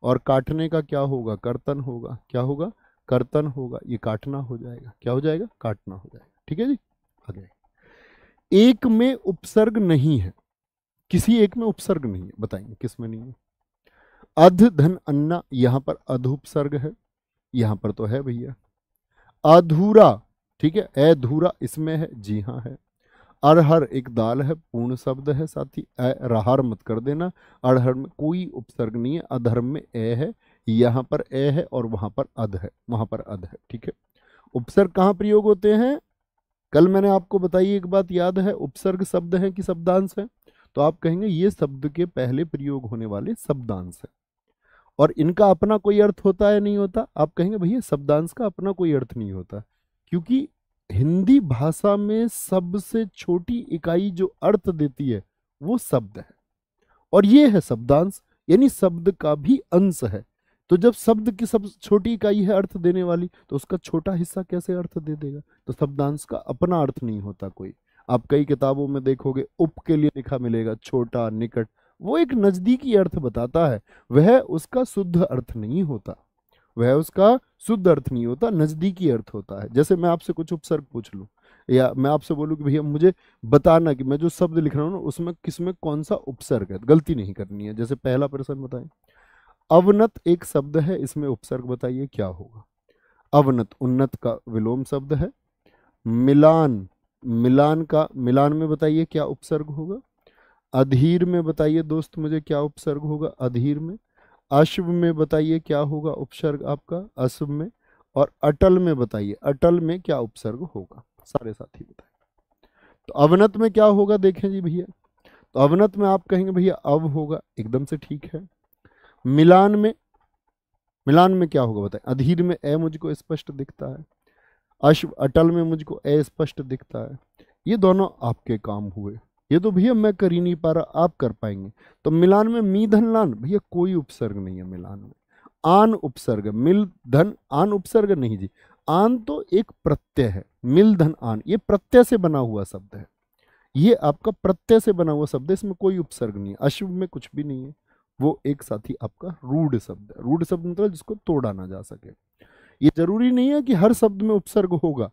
और काटने का क्या होगा, कर्तन होगा, क्या होगा, कर्तन होगा। ये काटना हो जाएगा, क्या हो जाएगा, काटना हो जाएगा। ठीक है जी, आगे। एक में उपसर्ग नहीं है, किसी एक में उपसर्ग नहीं है, बताएंगे किस में नहीं है। अध धन अन्ना, यहां पर अधुपसर्ग है, यहां पर तो है भैया। अधूरा, ठीक है, अधूरा इसमें है, जी हाँ है। अरहर एक दाल है, पूर्ण शब्द है साथी, रहार मत कर देना। अरहर में कोई उपसर्ग नहीं है, अधर्म में ए है, यहाँ पर ए है और वहां पर अध है, वहां पर अध है, ठीक है। उपसर्ग कहाँ प्रयोग होते हैं? कल मैंने आपको बताई एक बात याद है, उपसर्ग शब्द है कि शब्दांश है? तो आप कहेंगे ये शब्द के पहले प्रयोग होने वाले शब्दांश है, और इनका अपना कोई अर्थ होता है नहीं होता? आप कहेंगे भैया शब्दांश का अपना कोई अर्थ नहीं होता, क्योंकि हिंदी भाषा में सबसे छोटी इकाई जो अर्थ देती है वो शब्द है, और ये है शब्दांश, यानी शब्द का भी अंश है। तो जब शब्द की सब छोटी इकाई है अर्थ देने वाली, तो उसका छोटा हिस्सा कैसे अर्थ दे देगा? तो शब्दांश का अपना अर्थ नहीं होता कोई। आप कई किताबों में देखोगे उप के लिए लिखा मिलेगा, छोटा, निकट, वो एक नजदीकी अर्थ बताता है, वह उसका शुद्ध अर्थ नहीं होता, वह उसका शुद्ध अर्थ नहीं होता, नजदीकी अर्थ होता है। जैसे मैं आपसे कुछ उपसर्ग पूछ लूं, या मैं आपसे बोलूं कि भैया मुझे बताना कि मैं जो शब्द लिख रहा हूं ना उसमें किसमें कौन सा उपसर्ग है, गलती नहीं करनी है। जैसे पहला प्रश्न बताएं, अवनत एक शब्द है, इसमें उपसर्ग बताइए क्या होगा। अवनत उन्नत का विलोम शब्द है। मिलान, मिलान का, मिलान में बताइए क्या उपसर्ग होगा। अधीर में बताइए दोस्त मुझे क्या उपसर्ग होगा, अधीर में। अश्व में बताइए क्या होगा उपसर्ग आपका, अश्व में। और अटल में बताइए, अटल में क्या उपसर्ग होगा, सारे साथी बताइए। तो अवनत में क्या होगा देखें जी भैया, तो अवनत में आप कहेंगे भैया अव होगा, एकदम से ठीक है। मिलान में, मिलान में क्या होगा बताएं, अधीर में ए मुझको स्पष्ट दिखता है, अश्व अटल में मुझको अस्पष्ट दिखता है। ये दोनों आपके काम हुए, ये तो भैया मैं कर ही नहीं पा रहा, आप कर पाएंगे। तो मिलान में मी धन लान, भैया कोई उपसर्ग नहीं है मिलान में। आन उपसर्ग, मिल धन आन उपसर्ग नहीं जी, आन तो एक प्रत्यय है, मिल धन आन ये प्रत्यय से बना हुआ शब्द है, ये आपका प्रत्यय से बना हुआ शब्द है, इसमें कोई उपसर्ग नहीं है। अश्व में कुछ भी नहीं है, वो एक साथी आपका रूढ़ शब्द है। रूढ़ शब्द मतलब जिसको तोड़ा ना जा सके। ये जरूरी नहीं है कि हर शब्द में उपसर्ग होगा,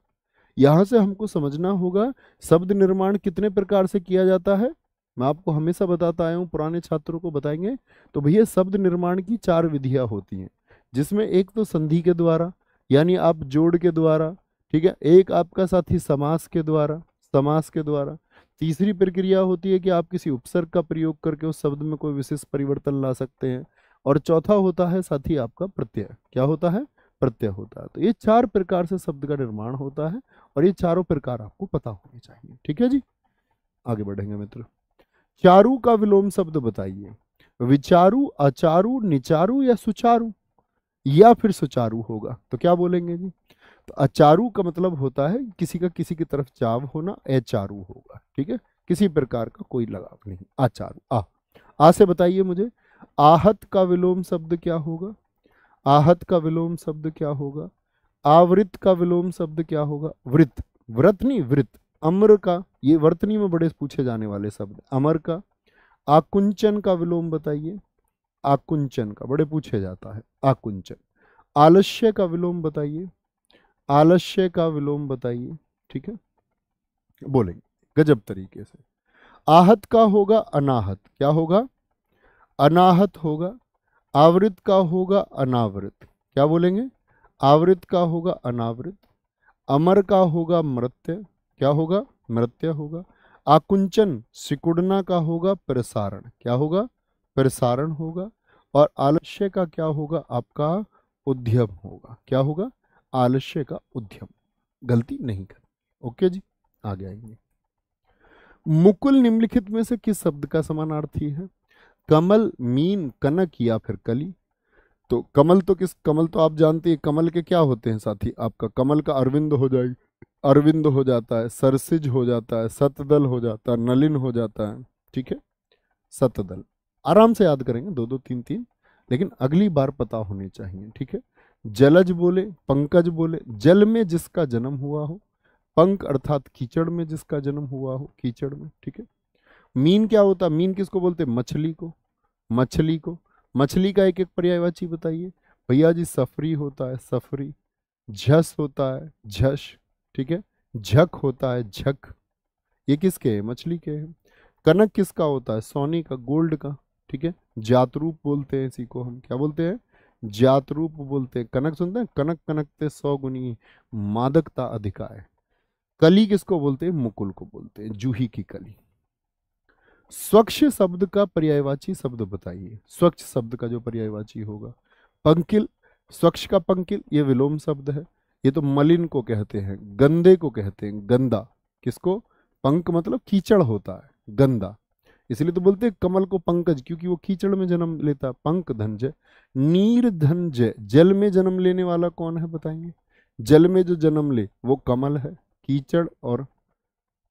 यहां से हमको समझना होगा शब्द निर्माण कितने प्रकार से किया जाता है। मैं आपको हमेशा बताता आया हूं, पुराने छात्रों को बताएंगे तो भैया शब्द निर्माण की 4 विधियां होती हैं, जिसमें एक तो संधि के द्वारा, यानी आप जोड़ के द्वारा, ठीक है। एक आपका साथी समास के द्वारा, समास के द्वारा। तीसरी प्रक्रिया होती है कि आप किसी उपसर्ग का प्रयोग करके उस शब्द में कोई विशेष परिवर्तन ला सकते हैं। और चौथा होता है साथी आपका प्रत्यय, क्या होता है, प्रत्यय होता है। तो ये 4 प्रकार से शब्द का निर्माण होता है, और ये चारों प्रकार आपको पता होने चाहिए, ठीक है जी। आगे बढ़ेंगे मित्र। चारु का विलोम शब्द बताइए। विचारु, अचारु, निचारु या सुचारु, या फिर सुचारु होगा तो क्या बोलेंगे जी? तो अचारु का मतलब होता है किसी का किसी की तरफ चाव होना, अचारु होगा, ठीक है, किसी प्रकार का कोई लगाव नहीं, आचारु। आ से बताइए मुझे, आहत का विलोम शब्द क्या होगा, आहत का विलोम शब्द क्या होगा। आवृत का विलोम शब्द क्या होगा, वृत, व्रत नहीं वृत। अम्र का, ये वर्तनी में बड़े पूछे जाने वाले शब्द, अमर का। आकुंचन का विलोम बताइए, आकुंचन का बड़े पूछे जाता है, आकुंचन। आलस्य का विलोम बताइए, आलस्य का विलोम बताइए। ठीक है, बोलेंगे गजब तरीके से। आहत का होगा अनाहत, क्या होगा? अनाहत होगा। आवृत का होगा अनावृत, क्या बोलेंगे? आवृत का होगा अनावृत। अमर का होगा मृत्य, क्या होगा? मृत्य होगा। आकुंचन सिकुड़ना का होगा प्रसारण, क्या होगा? प्रसारण होगा। और आलस्य का क्या होगा? आपका उद्यम होगा, क्या होगा? आलस्य का उद्यम। गलती नहीं कर। ओके जी, आगे आएंगे। मुकुल निम्नलिखित में से किस शब्द का समानार्थी है? कमल, मीन, कनक या फिर कली? तो कमल तो कमल तो आप जानते हैं, कमल के क्या होते हैं साथी? आपका कमल का अरविंद हो जाएगी, अरविंद हो जाता है, सरसिज हो जाता है, सतदल हो जाता है, नलिन हो जाता है। ठीक है, सतदल आराम से याद करेंगे, दो दो तीन तीन, लेकिन अगली बार पता होनी चाहिए। ठीक है, जलज बोले, पंकज बोले, जल में जिसका जन्म हुआ हो, पंक अर्थात कीचड़ में जिसका जन्म हुआ हो, कीचड़ में। ठीक है, मीन क्या होता है? मीन किसको बोलते हैं? मछली को। मछली को, मछली का एक एक पर्यायवाची बताइए भैया जी। सफरी होता है, सफरी। झस होता है, झस। ठीक है, झक होता है, झक। ये किसके हैं? मछली के हैं। कनक किसका होता है? सोने का, गोल्ड का। ठीक है, जातरूप बोलते हैं इसी को हम, क्या बोलते हैं? जातरूप बोलते हैं। कनक सुनते हैं, कनक कनकते 100 गुनी मादकता अधिकाय। कली किसको बोलते हैं? मुकुल को बोलते हैं, जूही की कली। स्वच्छ शब्द का पर्यायवाची शब्द बताइए। स्वच्छ शब्द का जो पर्यायवाची होगा, पंकिल। स्वच्छ का पंकिल, ये विलोम शब्द है। ये तो मलिन को कहते हैं, गंदे को कहते हैं, गंदा। किसको? पंक मतलब कीचड़ होता है, गंदा। इसलिए तो बोलते हैं कमल को पंकज, क्योंकि वो कीचड़ में जन्म लेता है। पंक धनजय। नीर धनजय, जल में जन्म लेने वाला कौन है बताएंगे? जल में जो जन्म ले वो कमल है। कीचड़ और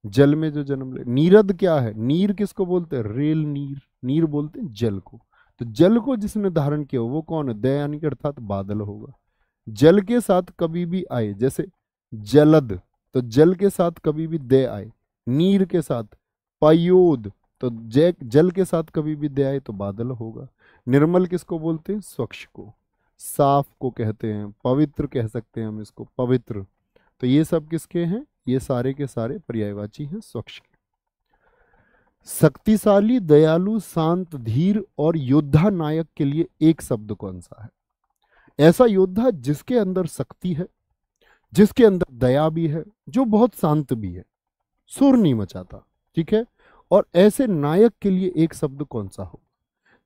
जल में जो जन्म ले। नीरद क्या है? नीर किसको बोलते हैं? रेल नीर। नीर बोलते हैं जल को। तो जल को जिसने धारण किया वो कौन है? दयानी अर्थात बादल होगा। जल के साथ कभी भी आए, जैसे जलद, तो जल के साथ कभी भी दे आए। नीर के साथ पयोद, तो जल के साथ कभी भी दे आए तो बादल होगा। निर्मल किसको बोलते हैं? स्वच्छ को। साफ को कहते हैं, पवित्र कह सकते हैं हम इसको, पवित्र। तो ये सब किसके हैं? ये सारे के सारे पर्यायवाची हैं स्वच्छ के। शक्तिशाली, दयालु, शांत, धीर और योद्धा नायक के लिए एक शब्द कौन सा है? ऐसा योद्धा जिसके अंदर शक्ति है, जिसके अंदर दया भी है, जो बहुत शांत भी है, शोर नहीं मचाता। ठीक है, और ऐसे नायक के लिए एक शब्द कौन सा हो?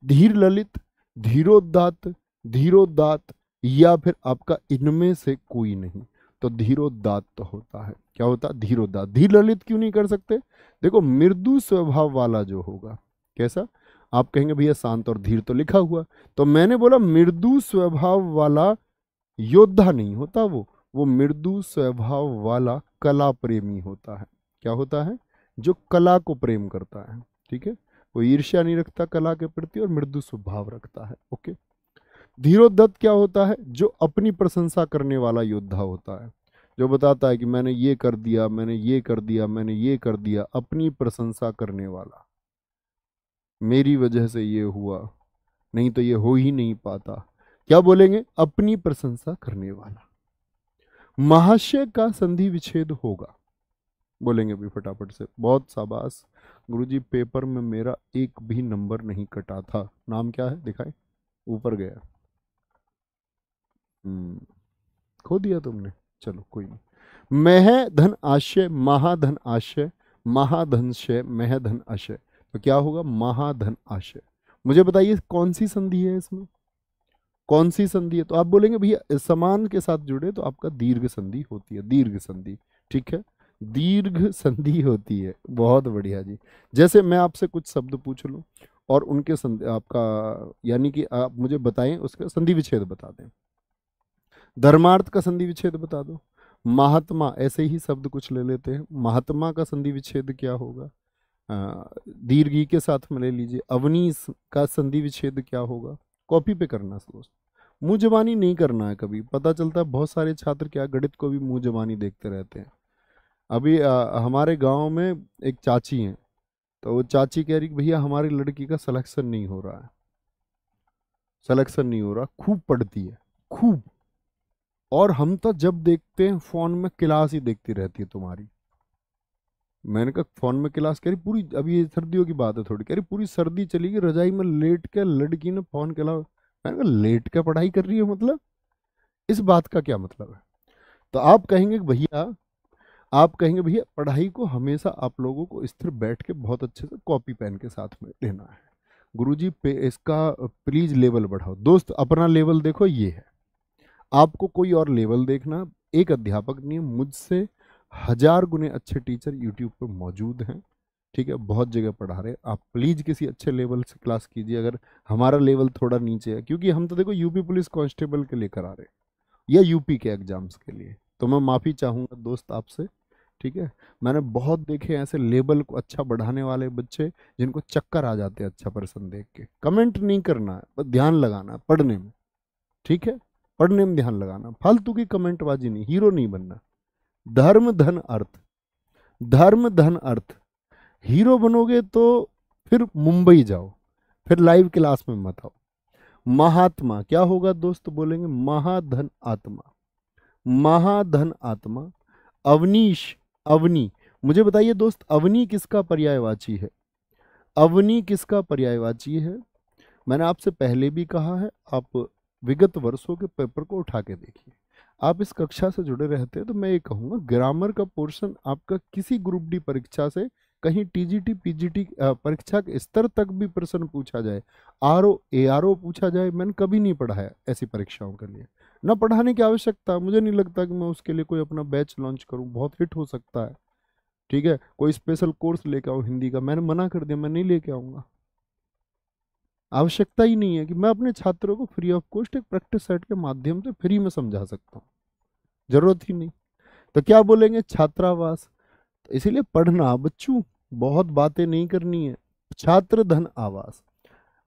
धीर ललित, धीरोदात्त, धीरोदात्त, या फिर आपका इनमें से कोई नहीं। तो धीरोदात्त होता है, क्या होता है? धीरोदात्त। धीर ललित क्यों नहीं कर सकते? देखो, मृदु स्वभाव वाला जो होगा, कैसा? आप कहेंगे भैया शांत और धीर तो लिखा हुआ, तो मैंने बोला मृदु स्वभाव वाला योद्धा नहीं होता वो मृदु स्वभाव वाला कला प्रेमी होता है। क्या होता है? जो कला को प्रेम करता है। ठीक है, वो ईर्ष्या नहीं रखता कला के प्रति और मृदु स्वभाव रखता है। ओके। धीरोदत्त क्या होता है? जो अपनी प्रशंसा करने वाला योद्धा होता है, जो बताता है कि मैंने ये कर दिया, मैंने ये कर दिया, मैंने ये कर दिया, अपनी प्रशंसा करने वाला। मेरी वजह से ये हुआ, नहीं तो ये हो ही नहीं पाता। क्या बोलेंगे? अपनी प्रशंसा करने वाला। महाशय का संधि विच्छेद होगा, बोलेंगे भी फटाफट से। बहुत शाबाश गुरुजी, पेपर में मेरा एक भी नंबर नहीं कटा था। नाम क्या है दिखाए? ऊपर गया। खो दिया तुमने, चलो कोई नहीं। मह धन आशय, महाधन आशय, महाधनशय, महधन आशय। तो क्या होगा? महाधन आशय। मुझे बताइए कौन सी संधि है इसमें? कौन सी संधि है? तो आप बोलेंगे भैया समान के साथ जुड़े तो आपका दीर्घ संधि होती है, दीर्घ संधि। ठीक है, दीर्घ संधि होती है। बहुत बढ़िया जी। जैसे मैं आपसे कुछ शब्द पूछ लूं और उनके संधि आपका, यानी कि आप मुझे बताएं उसका संधि विच्छेद बता दें। धर्मार्थ का संधि विच्छेद बता दो। महात्मा, ऐसे ही शब्द कुछ ले लेते हैं। महात्मा का संधि विच्छेद क्या होगा? दीर्घी के साथ में ले लीजिए। अवनीश का संधि विच्छेद क्या होगा? कॉपी पे करना दोस्त, मुंह जबानी नहीं करना है। कभी पता चलता है बहुत सारे छात्र क्या गणित को भी मुंह जबानी देखते रहते हैं। अभी हमारे गांव में एक चाची हैं, तो वो चाची कह रही कि भैया हमारी लड़की का सिलेक्शन नहीं हो रहा है, सिलेक्शन नहीं हो रहा। खूब पढ़ती है, खूब। और हम तो जब देखते हैं फोन में क्लास ही देखती रहती है तुम्हारी। मैंने कहा फोन में क्लास, कह रही पूरी, अभी ये सर्दियों की बात है थोड़ी, कह रही पूरी सर्दी चली गई, रजाई में लेट के लड़की ने फोन क्लास। मैंने कहा लेट के पढ़ाई कर रही है, मतलब इस बात का क्या मतलब है? तो आप कहेंगे कि भैया, आप कहेंगे भैया पढ़ाई को हमेशा आप लोगों को स्थिर बैठ के बहुत अच्छे से कॉपी पेन के साथ में लेना है। गुरुजी पे इसका प्लीज लेवल बढ़ाओ। दोस्त अपना लेवल देखो, ये है। आपको कोई और लेवल देखना, एक अध्यापक नहीं, मुझसे 1000 गुने अच्छे टीचर यूट्यूब पे मौजूद हैं। ठीक है, बहुत जगह पढ़ा रहे हैं। आप प्लीज किसी अच्छे लेवल से क्लास कीजिए अगर हमारा लेवल थोड़ा नीचे है, क्योंकि हम तो देखो यूपी पुलिस कांस्टेबल के लिए करा रहे हैं या यूपी के एग्जाम्स के लिए। तो मैं माफी चाहूंगा दोस्त आपसे। ठीक है, मैंने बहुत देखे ऐसे लेवल को अच्छा बढ़ाने वाले बच्चे जिनको चक्कर आ जाते हैं अच्छा पर्सन देख के। कमेंट नहीं करना है, बस ध्यान लगाना है पढ़ने में। ठीक है, पढ़ने में ध्यान लगाना, फालतू की कमेंटबाजी नहीं, हीरो नहीं बनना। धर्म धन अर्थ, धर्म धन अर्थ, हीरो बनोगे तो फिर मुंबई जाओ, फिर लाइव क्लास में मत आओ। महात्मा क्या होगा दोस्त, बोलेंगे महाधन आत्मा, महाधन आत्मा। अवनीश, अवनी, मुझे बताइए दोस्त, अवनी किसका पर्यायवाची है? अवनी किसका पर्यायवाची है? मैंने आपसे पहले भी कहा है, आप विगत वर्षों के पेपर को उठा के देखिए। आप इस कक्षा से जुड़े रहते हैं तो मैं ये कहूँगा, ग्रामर का पोर्शन आपका किसी ग्रुप डी परीक्षा से, कहीं टीजीटी पीजीटी परीक्षा के स्तर तक भी प्रश्न पूछा जाए, आरओ एआरओ पूछा जाए, मैंने कभी नहीं पढ़ाया ऐसी परीक्षाओं के लिए। ना पढ़ाने की आवश्यकता, मुझे नहीं लगता कि मैं उसके लिए कोई अपना बैच लॉन्च करूं, बहुत हिट हो सकता है। ठीक है, कोई स्पेशल कोर्स लेके आऊं हिंदी का, मैंने मना कर दिया, मैं नहीं लेके आऊंगा। आवश्यकता ही नहीं है कि मैं अपने छात्रों को फ्री ऑफ कॉस्ट एक प्रैक्टिस सेट के माध्यम से फ्री में समझा सकता हूँ, जरूरत ही नहीं। तो क्या बोलेंगे, छात्रावास। तो इसीलिए पढ़ना बच्चों, बहुत बातें नहीं करनी है। छात्र धन आवास।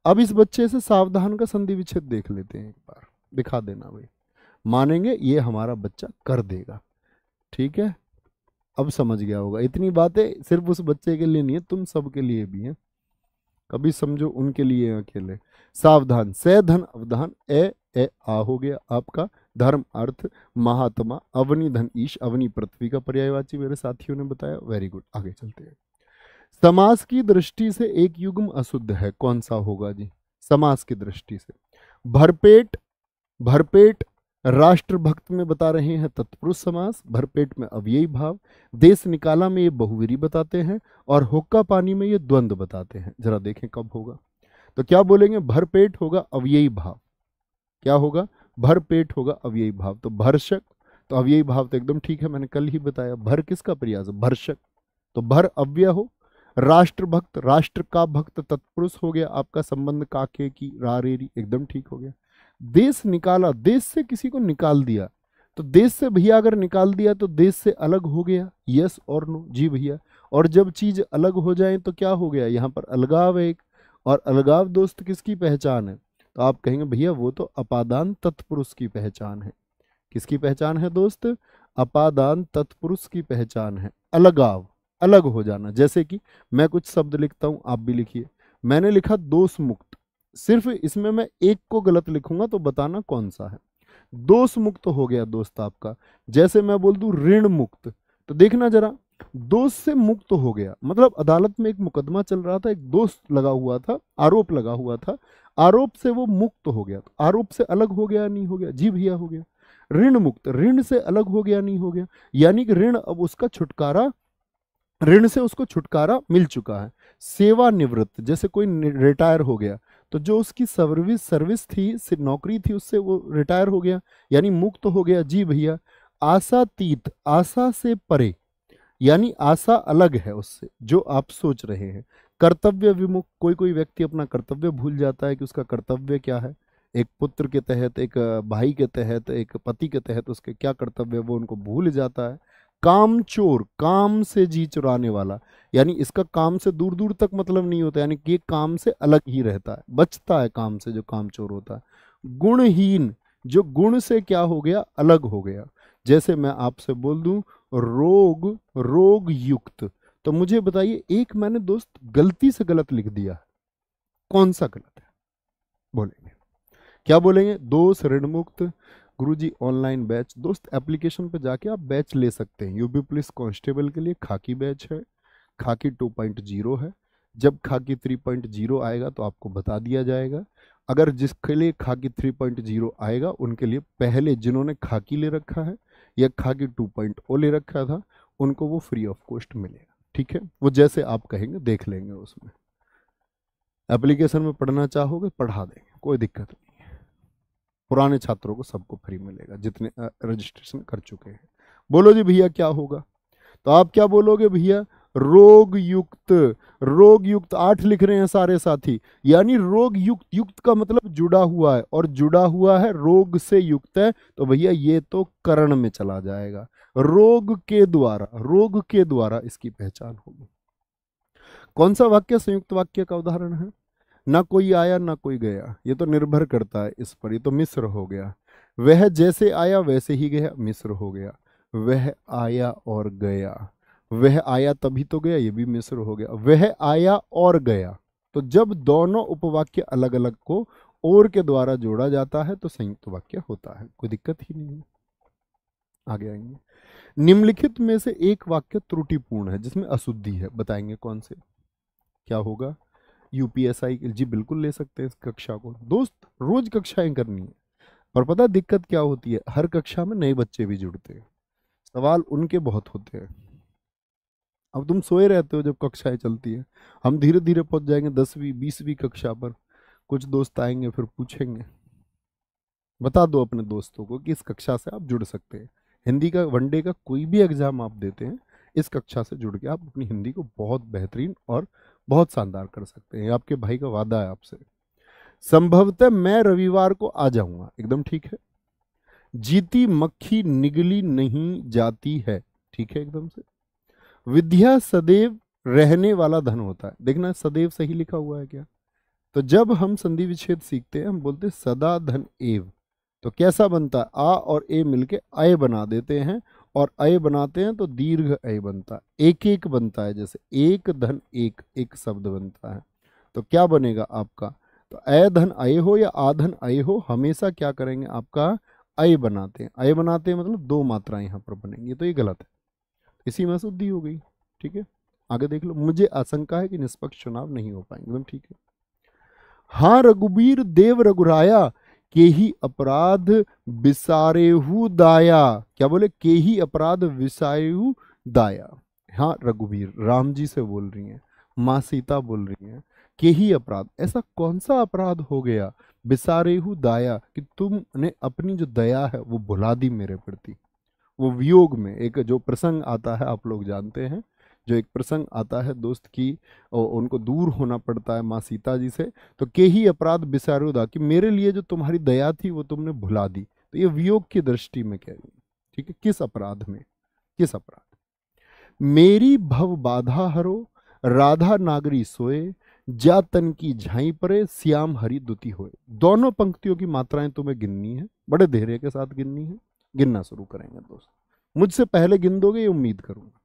अब इस बच्चे से सावधान का संधि विच्छेद देख लेते हैं एक बार, दिखा देना भाई, मानेंगे ये हमारा बच्चा कर देगा। ठीक है, अब समझ गया होगा। इतनी बातें सिर्फ उस बच्चे के लिए नहीं है, तुम सबके लिए भी है, कभी समझो उनके लिए अकेले। सावधान, से धन अवधान, ए आ हो गया आपका। धर्म अर्थ, महात्मा, अवनी धन ईश, अवनी पृथ्वी का पर्यायवाची मेरे साथियों ने बताया। वेरी गुड, आगे चलते हैं। समास की दृष्टि से एक युग्म अशुद्ध है, कौन सा होगा जी? समास की दृष्टि से भरपेट, भरपेट राष्ट्रभक्त में बता रहे हैं तत्पुरुष समास, भरपेट में अव्ययी भाव, देश निकाला में ये बहुवीरी बताते हैं, और हुक्का पानी में ये द्वंद्व बताते हैं। जरा देखें कब होगा। तो क्या बोलेंगे, भरपेट होगा अव्ययी भाव। क्या होगा, भरपेट होगा अव्ययी भाव। तो भर्षक, तो अव्ययी भाव तो एकदम ठीक है, मैंने कल ही बताया। भर किसका प्रयास, भर्षक, तो भर अव्यय हो। राष्ट्रभक्त, राष्ट्र का भक्त तत्पुरुष हो गया आपका, संबंध काके की रारेरी, एकदम ठीक हो गया। देश निकाला, देश से किसी को निकाल दिया, तो देश से भैया अगर निकाल दिया तो देश से अलग हो गया, यस और नो, जी भैया। और जब चीज अलग हो जाए तो क्या हो गया, यहाँ पर अलगाव है एक। और अलगाव दोस्त किसकी पहचान है? तो आप कहेंगे भैया वो तो अपादान तत्पुरुष की पहचान है। किसकी पहचान है दोस्त? अपादान तत्पुरुष की पहचान है। अलगाव, अलग हो जाना। जैसे कि मैं कुछ शब्द लिखता हूं, आप भी लिखिए। मैंने लिखा दोष मुक्त, सिर्फ इसमें मैं एक को गलत लिखूंगा तो बताना कौन सा है। दोष मुक्त हो गया दोस्त आपका। जैसे मैं बोल दूं ऋण मुक्त, तो देखना जरा, दोष से मुक्त हो गया, मतलब अदालत में एक मुकदमा चल रहा था, एक दोष लगा हुआ था, आरोप लगा हुआ था, आरोप से वो मुक्त हो गया। तो आरोप से अलग हो गया, नहीं हो गया? जी भैया हो गया। ऋण मुक्त, ऋण से अलग हो गया, नहीं हो गया? यानी कि ऋण अब उसका छुटकारा, ऋण से उसको छुटकारा मिल चुका है। सेवानिवृत्त, जैसे कोई रिटायर हो गया, तो जो उसकी सर्विस सर्विस थी, नौकरी थी, उससे वो रिटायर हो गया, यानी मुक्त हो गया। जी भैया। आशातीत, आशा से परे, यानी आशा अलग है उससे जो आप सोच रहे हैं। कर्तव्य विमुख, कोई कोई व्यक्ति अपना कर्तव्य भूल जाता है कि उसका कर्तव्य क्या है। एक पुत्र के तहत, एक भाई के तहत, एक पति के तहत उसके क्या कर्तव्य वो उनको भूल जाता है। काम चोर, काम से जी चुराने वाला, यानी इसका काम से दूर दूर तक मतलब नहीं होता, यानी कि ये काम से अलग ही रहता है, बचता है काम से, जो काम चोर होता है। गुणहीन, जो गुण से क्या हो गया, अलग हो गया। जैसे मैं आपसे बोल दूं रोग, रोग युक्त, तो मुझे बताइए एक मैंने दोस्त गलती से गलत लिख दिया, कौन सा गलत है? बोलेंगे क्या? बोलेंगे दोष ऋण मुक्त, गुरुजी ऑनलाइन बैच, दोस्त एप्लीकेशन पे जाके आप बैच ले सकते हैं। यूपी पुलिस कांस्टेबल के लिए खाकी बैच है, खाकी 2.0 है। जब खाकी 3.0 आएगा तो आपको बता दिया जाएगा। अगर जिसके लिए खाकी 3.0 आएगा उनके लिए पहले जिन्होंने खाकी ले रखा है या खाकी 2.0 ले रखा था उनको वो फ्री ऑफ कॉस्ट मिलेगा, ठीक है। वो जैसे आप कहेंगे देख लेंगे, उसमें एप्लीकेशन में पढ़ना चाहोगे पढ़ा देंगे, कोई दिक्कत नहीं है। पुराने छात्रों को सबको फ्री मिलेगा जितने रजिस्ट्रेशन कर चुके हैं। बोलो जी भैया क्या होगा, तो आप क्या बोलोगे भैया, रोग युक्त। रोग युक्त 8 लिख रहे हैं सारे साथी, यानी रोग युक्त, युक्त का मतलब जुड़ा हुआ है, और जुड़ा हुआ है रोग से युक्त है, तो भैया ये तो करण में चला जाएगा। रोग के द्वारा, रोग के द्वारा इसकी पहचान होगी। कौन सा वाक्य संयुक्त वाक्य का उदाहरण है, ना कोई आया ना कोई गया, ये तो निर्भर करता है इस पर, ये तो मिश्र हो गया। वह जैसे आया वैसे ही गया, मिश्र हो गया। वह आया और गया, वह आया तभी तो गया, ये भी मिश्र हो गया। वह आया और गया, तो जब दोनों उपवाक्य अलग अलग को और के द्वारा जोड़ा जाता है तो संयुक्त वाक्य होता है, कोई दिक्कत ही नहीं है। आगे आएंगे। निम्नलिखित में से एक वाक्य त्रुटिपूर्ण है जिसमें अशुद्धि है, बताएंगे कौन से, क्या होगा। यूपीएसआई जी बिल्कुल ले सकते हैं इस कक्षा को, दोस्त रोज कक्षाएं करनी है। पर पता दिक्कत क्या होती है, हर कक्षा में नए बच्चे भी जुड़ते हैं, सवाल उनके बहुत होते हैं। अब तुम सोए रहते हो जब कक्षाएं चलती है, हम धीरे धीरे पहुंच जाएंगे 10वीं 20वीं कक्षा पर, कुछ दोस्त आएंगे फिर पूछेंगे। बता दो अपने दोस्तों को कि इस कक्षा से आप जुड़ सकते हैं। हिंदी का वनडे का कोई भी एग्जाम आप देते हैं, इस कक्षा से जुड़ के आप अपनी हिंदी को बहुत बेहतरीन और बहुत शानदार कर सकते हैं। आपके भाई का वादा है आपसे। संभवतः मैं रविवार को आ जाऊंगा, एकदम ठीक है। जीती मक्खी निगली नहीं जाती है, ठीक है एकदम से। विद्या सदैव रहने वाला धन होता है, देखना सदैव सही लिखा हुआ है क्या। तो जब हम संधि विच्छेद सीखते हैं हम बोलते हैं सदा धन एव, तो कैसा बनता है, आ और ए मिलके अय बना देते हैं, और अय बनाते हैं तो दीर्घ अय बनता है, एक एक बनता है, जैसे एक धन एक, एक शब्द बनता है। तो क्या बनेगा आपका, तो अय धन अय हो या आधन अय हो, हमेशा क्या करेंगे आपका अय बनाते हैं। अय बनाते हैं मतलब दो मात्राएं यहाँ पर बनेंगी, तो ये गलत है, इसी में अशुद्धि हो गई, ठीक है। आगे देख लो। मुझे आशंका है कि निष्पक्ष चुनाव नहीं हो पाएंगे, एकदम ठीक है। हाँ रघुबीर देव रघुराया, के ही अपराध विसारेहु दाया, क्या बोले, के ही अपराध विसारेहु दाया। हाँ रघुबीर राम जी से बोल रही हैं, माँ सीता बोल रही हैं, के ही अपराध, ऐसा कौन सा अपराध हो गया, विसारेहु दाया, कि तुमने अपनी जो दया है वो भुला दी मेरे प्रति। वो वियोग में एक जो प्रसंग आता है आप लोग जानते हैं, जो एक प्रसंग आता है दोस्त की, उनको दूर होना पड़ता है माँ सीता जी से, तो के ही अपराध विसारुदा, कि मेरे लिए जो तुम्हारी दया थी वो तुमने भुला दी। तो ये वियोग की दृष्टि में कह रही है, ठीक है। किस अपराध में, किस अपराध, मेरी भव बाधा हरो, राधा नागरी सोए, जा तन की झाई परे, श्याम हरि दुति होए। दोनों पंक्तियों की मात्राएं तुम्हें गिननी है, बड़े धैर्य के साथ गिननी है। गिनना शुरू करेंगे दोस्त, मुझसे पहले गिन दोगे ये उम्मीद करूंगा।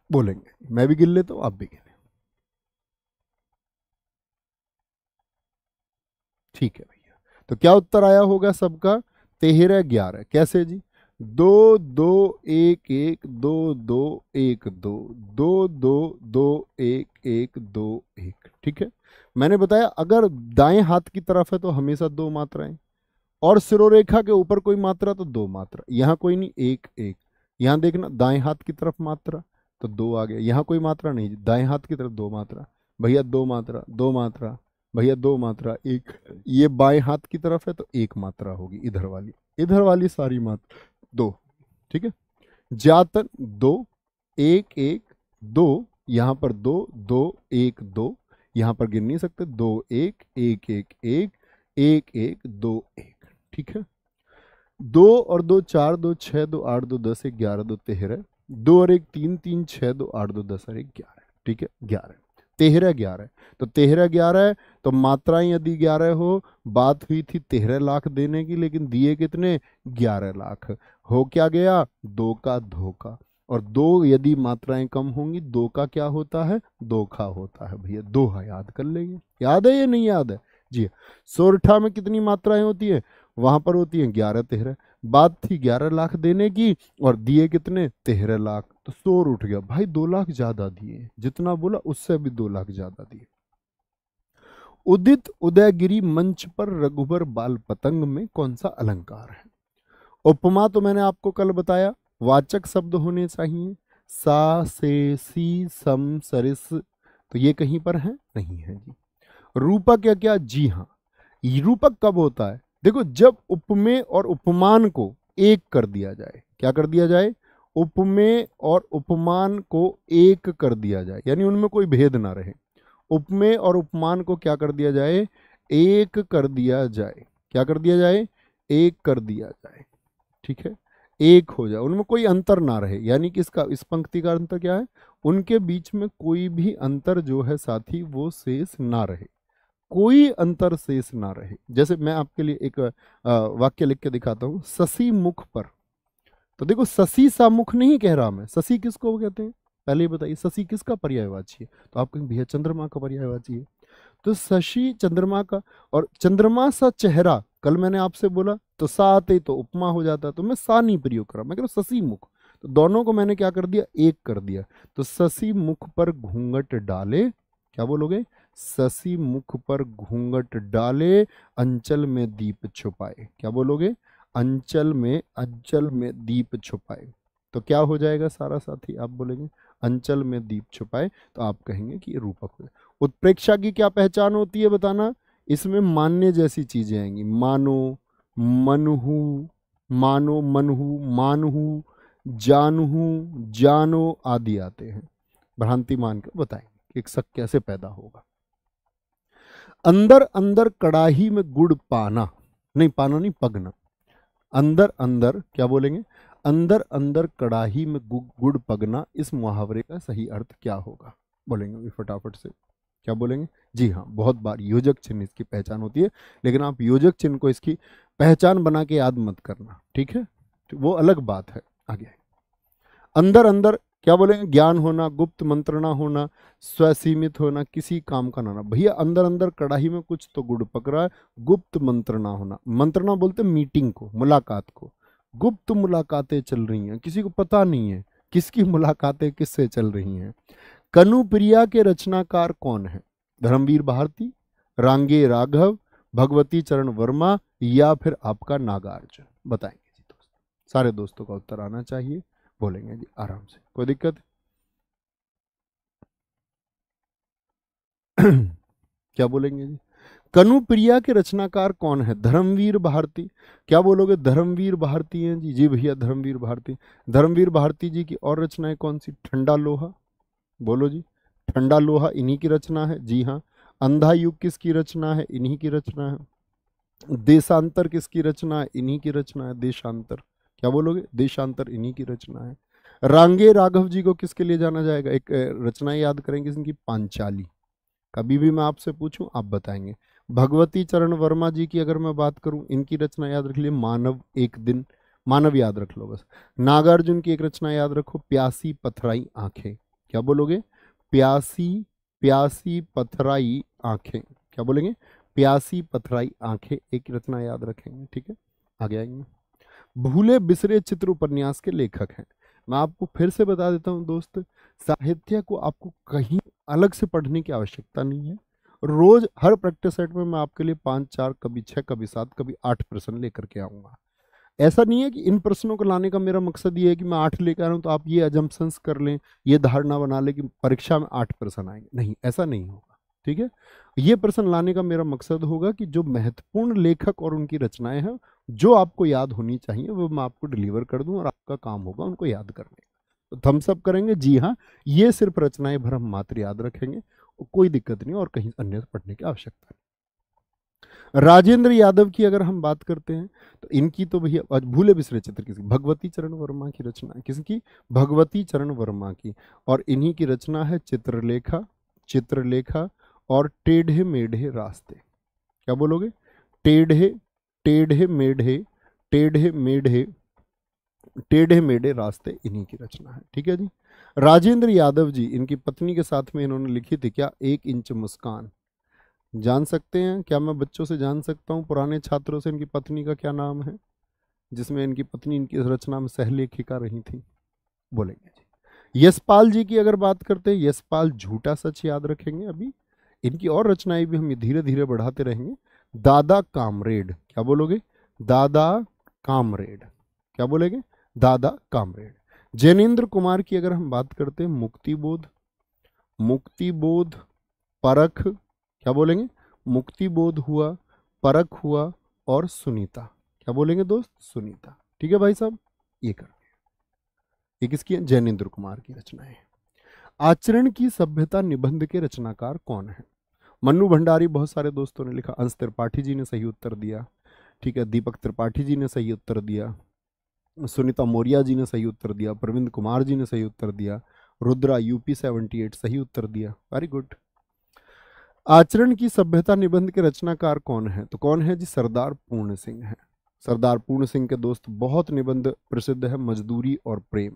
बोलेंगे मैं भी गिन लेता हूं, आप भी गिने, ठीक है भैया। तो क्या उत्तर आया होगा सबका, 13 11, कैसे जी, 2 2 1 1 2 2 1 2 2 2 2 1 1 2 1, ठीक है। मैंने बताया अगर दाएं हाथ की तरफ है तो हमेशा दो मात्राएं, और सिरोरेखा के ऊपर कोई मात्रा तो दो मात्रा, यहां कोई नहीं, एक एक। यहां देखना दाएं हाथ की तरफ मात्रा तो दो आ गया, यहां कोई मात्रा नहीं, दाएं हाथ की तरफ दो मात्रा, भैया दो मात्रा, दो मात्रा, भैया दो मात्रा, एक। ये बाएं हाथ की तरफ है तो एक मात्रा होगी, इधर वाली सारी मात्रा दो, ठीक है। जातन दो, एक एक दो, यहां पर दो दो एक दो, यहां पर गिन नहीं सकते, दो एक एक एक एक एक एक दो एक, ठीक है। दो और दो चार, दो छह, दो आठ, दो 10, 1 11, दो 13, दो और एक 3 3 6, दो 8, दो 10 और 1 11, ठीक है। 11 13 11, तो 13 11, तो मात्राएं यदि 11 हो, बात हुई थी 13 लाख देने की, लेकिन दिए कितने, 11 लाख। हो क्या गया, दो का धोखा, और दो यदि मात्राएं कम होंगी, दो का क्या होता है, धोखा होता है। भैया दोहा याद कर लेंगे, याद है या नहीं याद है जी। सोरठा में कितनी मात्राएं होती है, वहां पर होती है 11-13। बात थी 11 लाख देने की और दिए कितने, 13 लाख। तो शोर उठ गया, भाई 2 लाख ज्यादा दिए, जितना बोला उससे भी 2 लाख ज्यादा दिए। उदित उदयगिरी मंच पर रघुबर बाल पतंग में कौन सा अलंकार है? उपमा तो मैंने आपको कल बताया, वाचक शब्द होने चाहिए, सा से सी सम सरिस, तो ये कहीं पर है नहीं है जी। रूपक या क्या, जी हाँ। ये रूपक कब होता है, देखो जब उपमेय और उपमान को एक कर दिया जाए। क्या कर दिया जाए, उपमेय और उपमान को एक कर दिया जाए, यानी उनमें कोई भेद ना रहे। उपमेय और उपमान को क्या कर दिया जाए, एक कर दिया जाए। क्या कर दिया जाए, एक कर दिया जाए, ठीक है, एक हो जाए, उनमें कोई अंतर ना रहे। यानी कि इसका, इस पंक्ति का अंतर क्या है, उनके बीच में कोई भी अंतर जो है साथी वो शेष ना रहे, कोई अंतर शेष ना रहे। जैसे मैं आपके लिए एक वाक्य लिख के दिखाता हूं, शशि मुख पर। तो देखो शशि सा मुख नहीं कह रहा मैं, शशि किसको कहते हैं, पहले ही बताइए, शशि किसका पर्यायवाची है, तो आप कहेंगे भैया चंद्रमा का पर्यायवाची है। तो शशि चंद्रमा का, और चंद्रमा सा चेहरा, कल मैंने आपसे बोला तो सा आते तो उपमा हो जाता, तो मैं सा नहीं प्रयोग कर रहा, मैं कह रहा हूं शशि मुख। तो दोनों को मैंने क्या कर दिया, एक कर दिया। तो शशि मुख पर घूंघट डाले, क्या बोलोगे, शशि मुख पर घूंघट डाले, अंचल में दीप छुपाए। क्या बोलोगे, अंचल में दीप छुपाए। तो क्या हो जाएगा सारा साथी, आप बोलेंगे अंचल में दीप छुपाए, तो आप कहेंगे कि ये रूपक हो। उत्प्रेक्षा की क्या पहचान होती है बताना, इसमें मानने जैसी चीजें आएंगी, मानो, मनहु, मानो, मनहु, मानहु, जानहु, जानो आदि आते हैं। भ्रांति मान कर बताएंगे एक शक कैसे पैदा होगा। अंदर अंदर कड़ाही में गुड़ पाना, नहीं पाना नहीं, पगना। अंदर अंदर क्या बोलेंगे, अंदर अंदर कड़ाही में गुड़ पगना, इस मुहावरे का सही अर्थ क्या होगा, बोलेंगे भी फटाफट से, क्या बोलेंगे, जी हाँ, बहुत बार योजक चिन्ह इसकी पहचान होती है, लेकिन आप योजक चिन्ह को इसकी पहचान बना के याद मत करना, ठीक है, तो वो अलग बात है। आगे अंदर अंदर क्या बोलेंगे, ज्ञान होना, गुप्त मंत्रणा होना, स्वसीमित होना, किसी काम का ना होना। भैया अंदर अंदर कड़ाही में कुछ तो गुड़ पक रहा है, गुप्त मंत्रणा होना। मंत्रणा बोलते मीटिंग को, मुलाकात को। गुप्त मुलाकातें चल रही हैं, किसी को पता नहीं है किसकी मुलाकातें किससे चल रही हैं। कनुप्रिया के रचनाकार कौन है, धर्मवीर भारती, रांगे राघव, भगवती चरण वर्मा, या फिर आपका नागार्जुन, बताएंगे जी दोस्त। सारे दोस्तों का उत्तर आना चाहिए, बोलेंगे जी आराम से, कोई दिक्कत क्या बोलेंगे जी, कनुप्रिया के रचनाकार कौन है, धर्मवीर भारती। क्या बोलोगे, धर्मवीर भारती हैं जी, जी भैया धर्मवीर भारती। धर्मवीर भारती जी की और रचनाएं कौन सी, ठंडा लोहा, बोलो जी, ठंडा लोहा इन्हीं की रचना है, जी हाँ। अंधा युग किसकी रचना है, इन्हीं की रचना है। देशांतर किसकी रचना है, इन्हीं की रचना है, देशांतर। क्या बोलोगे, देशांतर इन्हीं की रचना है। रांगे राघव जी को किसके लिए जाना जाएगा, एक रचना याद करेंगे इनकी, पांचाली। कभी भी मैं आपसे पूछूं आप बताएंगे। भगवती चरण वर्मा जी की अगर मैं बात करूं, इनकी रचना याद रख लिए, मानव एक दिन, मानव याद रख लो बस। नागार्जुन की एक रचना याद रखो, प्यासी पथराई आंखें। क्या बोलोगे, प्यासी, प्यासी पथराई आंखें। क्या बोलेंगे, प्यासी पथराई आंखें, एक रचना याद रखेंगे, ठीक है। आगे आएंगे, भूले बिसरे चित्र उपन्यास के लेखक हैं। मैं आपको फिर से बता देता हूं दोस्त, साहित्य को आपको कहीं अलग से पढ़ने की आवश्यकता नहीं है। रोज हर प्रैक्टिस सेट में मैं आपके लिए 5-4, कभी 6, कभी 7, कभी 8 प्रश्न लेकर के आऊंगा। ऐसा नहीं है कि इन प्रश्नों को लाने का मेरा मकसद ये है कि मैं 8 लेकर आ रहा हूं तो आप ये अजम्पशंस कर लें, ये धारणा बना लें कि परीक्षा में 8 प्रश्न आएंगे, नहीं, ऐसा नहीं होगा, ठीक है। ये प्रश्न लाने का मेरा मकसद होगा कि जो महत्वपूर्ण लेखक और उनकी रचनाएं हैं, जो आपको याद होनी चाहिए, वो मैं आपको डिलीवर कर दूं और आपका काम होगा उनको याद करने का। तो थम्स अप करेंगे, जी हाँ, ये सिर्फ रचनाएं भर हम मात्र याद रखेंगे, कोई दिक्कत नहीं और कहीं अन्य पढ़ने की आवश्यकता नहीं। राजेंद्र यादव की अगर हम बात करते हैं तो इनकी तो भैया आज भूले बिसरे चित्र किसकी, भगवती चरण वर्मा की रचना है, किसकी, भगवती चरण वर्मा की। और इन्हीं की रचना है चित्रलेखा, चित्रलेखा और टेढ़े मेढ़े रास्ते। क्या बोलोगे, टेढ़े, टेढ़े मेढ़े, टेढ़े मेढ़े, टेढ़े मेढ़े रास्ते, इन्हीं की रचना है, ठीक है जी। राजेंद्र यादव जी, इनकी पत्नी के साथ में इन्होंने लिखी थी क्या, 1 इंच मुस्कान। जान सकते हैं क्या? मैं बच्चों से जान सकता हूँ, पुराने छात्रों से, इनकी पत्नी का क्या नाम है जिसमें इनकी पत्नी इनकी रचना में सहलेखिका रही थी? बोलेंगे जी। यशपाल जी की अगर बात करते हैं, यशपाल झूठा सच याद रखेंगे। अभी इनकी और रचनाएं भी हम धीरे धीरे बढ़ाते रहेंगे। दादा कामरेड, क्या बोलोगे? दादा कामरेड, क्या बोलेंगे? दादा कामरेड। जैनेन्द्र कुमार की अगर हम बात करते हैं, मुक्तिबोध, मुक्तिबोध, परख, क्या बोलेंगे? मुक्तिबोध हुआ, परख हुआ, और सुनीता, क्या बोलेंगे दोस्त? सुनीता। ठीक है भाई साहब, ये कर ये किसकी है? जैनेन्द्र कुमार की रचना है। आचरण की सभ्यता निबंध के रचनाकार कौन है? मन्नू भंडारी, बहुत सारे दोस्तों ने लिखा। अंश त्रिपाठी जी ने सही उत्तर दिया। ठीक है, दीपक त्रिपाठी जी ने सही उत्तर दिया। सुनीता मौर्य जी ने सही उत्तर दिया। प्रविंद कुमार जी ने सही उत्तर दिया। रुद्रा यूपी 78 सही उत्तर दिया। Very good. आचरण की सभ्यता निबंध के रचनाकार कौन है? तो कौन है जी? सरदार पूर्ण सिंह है। सरदार पूर्ण सिंह के दोस्त बहुत निबंध प्रसिद्ध है। मजदूरी और प्रेम,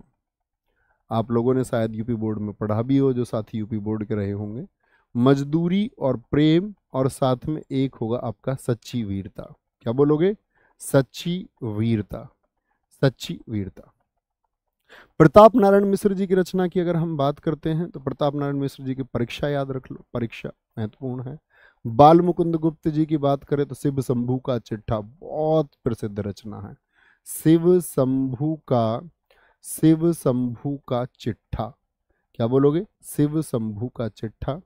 आप लोगों ने शायद यूपी बोर्ड में पढ़ा भी हो, जो साथी यूपी बोर्ड के रहे होंगे। मजदूरी और प्रेम, और साथ में एक होगा आपका सच्ची वीरता। क्या बोलोगे? सच्ची वीरता, सच्ची वीरता। प्रताप नारायण मिश्र जी की रचना की अगर हम बात करते हैं, तो प्रताप नारायण मिश्र जी की परीक्षा याद रख लो, परीक्षा महत्वपूर्ण है। बाल मुकुंद गुप्त जी की बात करें तो शिव शंभू का चिट्ठा बहुत प्रसिद्ध रचना है। शिव शंभू का, शिव शंभू का चिट्ठा, क्या बोलोगे? शिव शंभू का चिट्ठा।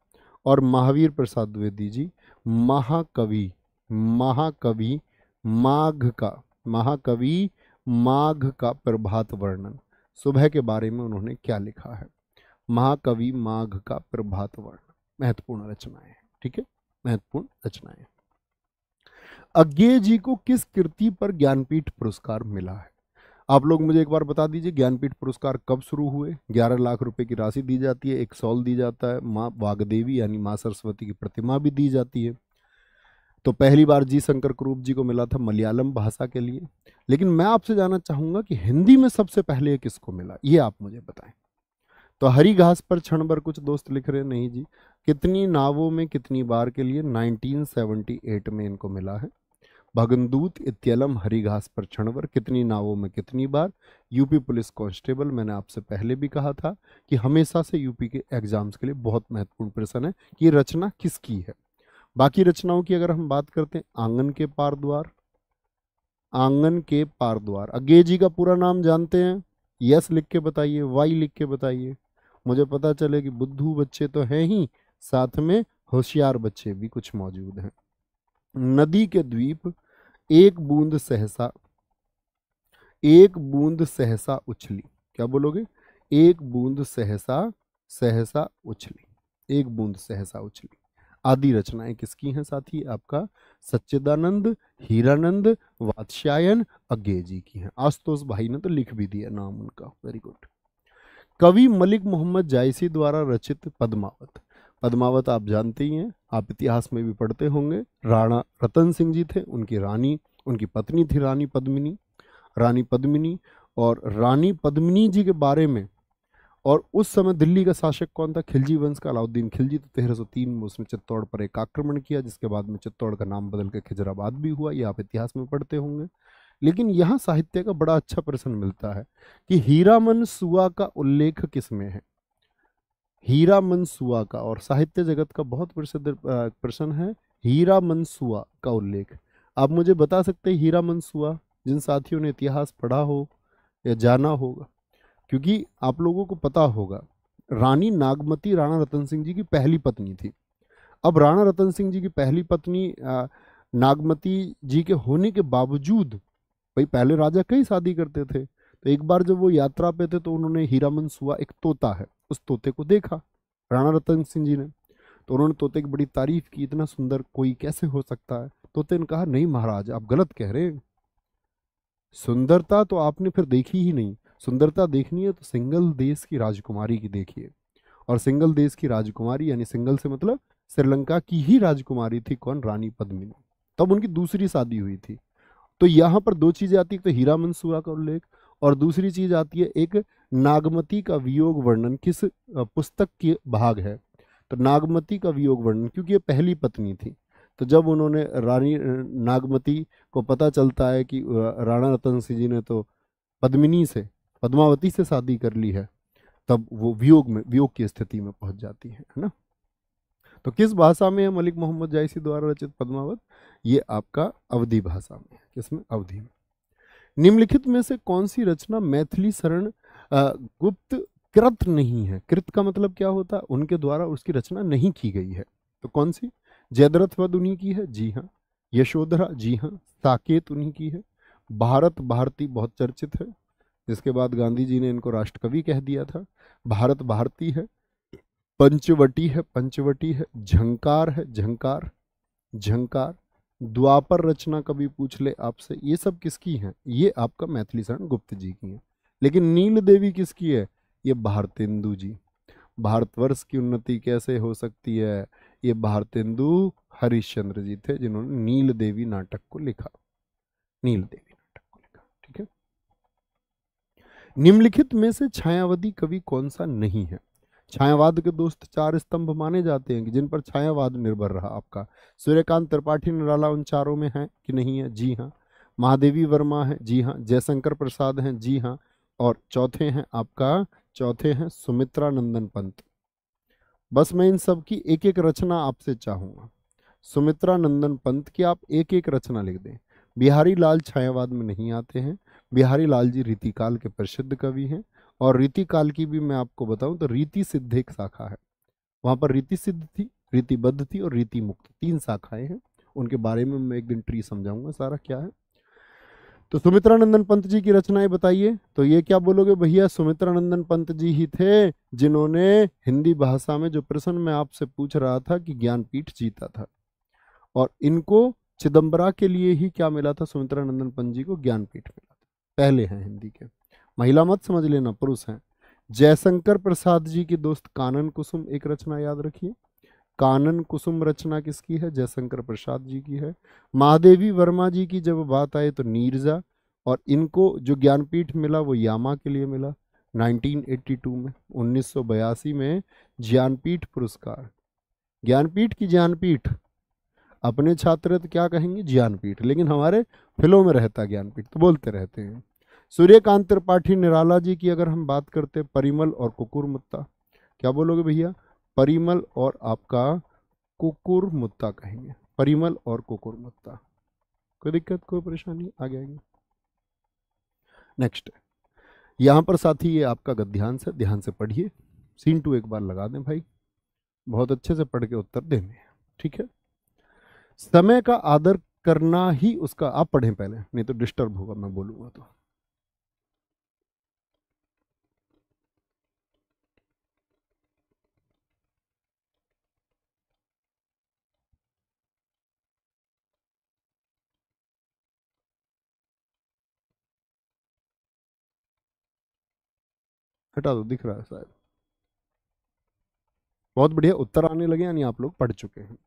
और महावीर प्रसाद द्विवेदी जी, महाकवि, महाकवि माघ का, महाकवि माघ का प्रभात वर्णन, सुबह के बारे में उन्होंने क्या लिखा है? महाकवि माघ का प्रभात वर्णन, महत्वपूर्ण रचनाएं। ठीक है, महत्वपूर्ण रचनाएं। अज्ञेय जी को किस कृति पर ज्ञानपीठ पुरस्कार मिला है? आप लोग मुझे एक बार बता दीजिए, ज्ञानपीठ पुरस्कार कब शुरू हुए? 11 लाख रुपए की राशि दी जाती है, एक शॉल दी जाता है, माँ वाग्देवी यानी माँ सरस्वती की प्रतिमा भी दी जाती है। तो पहली बार जी शंकर कुरूप जी को मिला था मलयालम भाषा के लिए। लेकिन मैं आपसे जानना चाहूंगा कि हिंदी में सबसे पहले ये किसको मिला, ये आप मुझे बताएं। तो हरी घास पर क्षण भर, कुछ दोस्त लिख रहे हैं नहीं जी। कितनी नावों में कितनी बार के लिए 1978 में इनको मिला है। भगनदूत इत्यलम हरी घास पर क्षण भर, कितनी नावों में कितनी बार। यूपी पुलिस कांस्टेबल, मैंने आपसे पहले भी कहा था कि हमेशा से यूपी के एग्जाम्स के लिए बहुत महत्वपूर्ण प्रश्न है कि ये रचना किसकी है। बाकी रचनाओं की अगर हम बात करते हैं, आंगन के पार द्वार, आंगन के पार द्वार। अज्ञेय जी का पूरा नाम जानते हैं? यस लिख के बताइए, वाई लिख के बताइए, मुझे पता चले कि बुद्धू बच्चे तो हैं ही, साथ में होशियार बच्चे भी कुछ मौजूद हैं। नदी के द्वीप, एक बूंद सहसा, एक बूंद सहसा उछली, क्या बोलोगे? एक बूंद सहसा, सहसा उछली, एक बूंद सहसा उछली। आदि रचनाएं किसकी हैं साथी? आपका सच्चिदानंद, हीरानंद, वात्स्यायन, अज्ञेय जी की हैं। आशुतोष भाई ने तो लिख भी दिया नाम उनका, वेरी गुड। कवि मलिक मोहम्मद जायसी द्वारा रचित पद्मावत। पद्मावत आप जानते ही हैं, आप इतिहास में भी पढ़ते होंगे। राणा रतन सिंह जी थे, उनकी रानी, उनकी पत्नी थी रानी पद्मिनी, रानी पद्मिनी। और रानी पद्मिनी जी के बारे में, और उस समय दिल्ली का शासक कौन था? खिलजी वंश का अलाउद्दीन खिलजी। तो 1303 में उसने चित्तौड़ पर एक आक्रमण किया, जिसके बाद में चित्तौड़ का नाम बदल के खिजराबाद भी हुआ, ये आप इतिहास में पढ़ते होंगे। लेकिन यहाँ साहित्य का बड़ा अच्छा प्रश्न मिलता है कि हीरामन सुआ का उल्लेख किसमें है? हीरा मनसुआ का, और साहित्य जगत का बहुत प्रसिद्ध प्रश्न है, हीरा मनसुआ का उल्लेख। आप मुझे बता सकते हैं हीरा मनसुआ, जिन साथियों ने इतिहास पढ़ा हो या जाना होगा? क्योंकि आप लोगों को पता होगा, रानी नागमती राणा रतन सिंह जी की पहली पत्नी थी। अब राणा रतन सिंह जी की पहली पत्नी नागमती जी के होने के बावजूद, भाई पहले राजा कई शादी करते थे, तो एक बार जब वो यात्रा पे थे तो उन्होंने हीरा मनसुआ, एक तोता है, उस तोते को देखा राणा रतन सिंह जी ने। तो उन्होंने तोते की बड़ी तारीफ की, इतना सुंदर कोई कैसे हो सकता है? तोते ने कहा नहीं महाराज, आप गलत कह रहे हैं, सुंदरता तो आपने फिर देखी ही नहीं। सुंदरता देखनी है तो सिंगल देश की राजकुमारी की देखिए। और सिंगल देश की राजकुमारी यानी सिंगल से मतलब श्रीलंका की ही राजकुमारी थी, कौन? रानी पद्मिनी। तब उनकी दूसरी शादी हुई थी। तो यहाँ पर दो चीजें आती है, तो हीरा मनसुआ का उल्लेख, और दूसरी चीज आती है एक नागमती का वियोग वर्णन। किस पुस्तक के भाग है? तो नागमती का वियोग वर्णन, क्योंकि ये पहली पत्नी थी। तो जब उन्होंने रानी नागमती को पता चलता है कि राणा रतन सिंह जी ने तो पद्मिनी से, पद्मावती से शादी कर ली है, तब वो वियोग की स्थिति में पहुंच जाती है ना। तो किस भाषा में है मलिक मोहम्मद जायसी द्वारा रचित पद्मावत? ये आपका अवधी भाषा में है। किसमें? अवधी में। निम्नलिखित में से कौन सी रचना मैथिली शरण गुप्त कृत नहीं है? कृत का मतलब क्या होता है? उनके द्वारा उसकी रचना नहीं की गई है। तो कौन सी? जयद्रथ वध उन्हीं की है, जी हाँ। यशोधरा, जी हाँ। साकेत उन्हीं की है। भारत भारती बहुत चर्चित है, जिसके बाद गांधी जी ने इनको राष्ट्रकवि कह दिया था। भारत भारती है। पंचवटी है, पंचवटी है। झंकार है, झंकार, झंकार। द्वापर रचना कभी पूछ ले आपसे, ये सब किसकी हैं? ये आपका मैथिली शरण गुप्त जी की हैं। लेकिन नील देवी किसकी है? ये भारतेंदु जी। भारतवर्ष की उन्नति कैसे हो सकती है? ये भारतेंदु हरिश्चंद्र जी थे, जिन्होंने नील देवी नाटक को लिखा। नील देवी नाटक को लिखा, ठीक है। निम्नलिखित में से छायावादी कवि कौन सा नहीं है? छायावाद के दोस्त चार स्तंभ माने जाते हैं कि जिन पर छायावाद निर्भर रहा आपका। सूर्यकांत त्रिपाठी निराला उन चारों में है कि नहीं है? जी हाँ। महादेवी वर्मा है, जी हाँ। जयशंकर प्रसाद हैं, जी हाँ। और चौथे हैं आपका, चौथे हैं सुमित्रा नंदन पंत। बस मैं इन सब की एक एक रचना आपसे चाहूंगा। सुमित्रा नंदन पंत की आप एक एक रचना लिख दें। बिहारी लाल छायावाद में नहीं आते हैं। बिहारी लाल जी रीतिकाल के प्रसिद्ध कवि हैं। और रीतिकाल की भी मैं आपको बताऊं तो रीति सिद्ध एक शाखा है, वहां पर रीति सिद्ध थी, रीतिबद्ध थी और रीति मुक्त, तीन शाखाएं हैं। उनके बारे में मैं एक दिन ट्री समझाऊंगा सारा क्या है। तो सुमित्रा नंदन पंत जी की रचनाएं बताइए। तो ये क्या बोलोगे भैया? सुमित्रा नंदन पंत जी ही थे जिन्होंने हिंदी भाषा में जो प्रश्न मैं आपसे पूछ रहा था कि ज्ञानपीठ जीता था। और इनको चिदम्बरा के लिए ही क्या मिला था? सुमित्रा नंदन पंत जी को ज्ञानपीठ मिला था। पहले हैं हिंदी के, महिला मत समझ लेना, पुरुष हैं। जयशंकर प्रसाद जी की दोस्त कानन कुसुम एक रचना याद रखिए। कानन कुसुम रचना किसकी है? जयशंकर प्रसाद जी की है। महादेवी वर्मा जी की जब बात आए तो नीरजा। और इनको जो ज्ञानपीठ मिला वो यामा के लिए मिला 1982 में, 1982 में ज्ञानपीठ पुरस्कार। ज्ञानपीठ की ज्ञानपीठ, अपने छात्र तो क्या कहेंगे? ज्ञानपीठ, लेकिन हमारे फिलों में रहता ज्ञानपीठ, तो बोलते रहते हैं। सूर्यकांत त्रिपाठी निराला जी की अगर हम बात करते हैं, परिमल और कुकुर मुत्ता, क्या बोलोगे भैया? परिमल और आपका कुकुर मुत्ता कहेंगे। परिमल और कुकुर मुत्ता, कोई दिक्कत, कोई परेशानी? आगे आएंगे। नेक्स्ट, यहां पर साथी ये आपका गद्यांश है, ध्यान से पढ़िए। सीन 2 एक बार लगा दें भाई, बहुत अच्छे से पढ़ के उत्तर देने, ठीक है। समय का आदर करना ही उसका, आप पढ़ें पहले, नहीं तो डिस्टर्ब होगा मैं बोलूंगा तो। हटा दो, दिख रहा है शायद। बहुत बढ़िया, उत्तर आने लगे, यानी आप लोग पढ़ चुके हैं।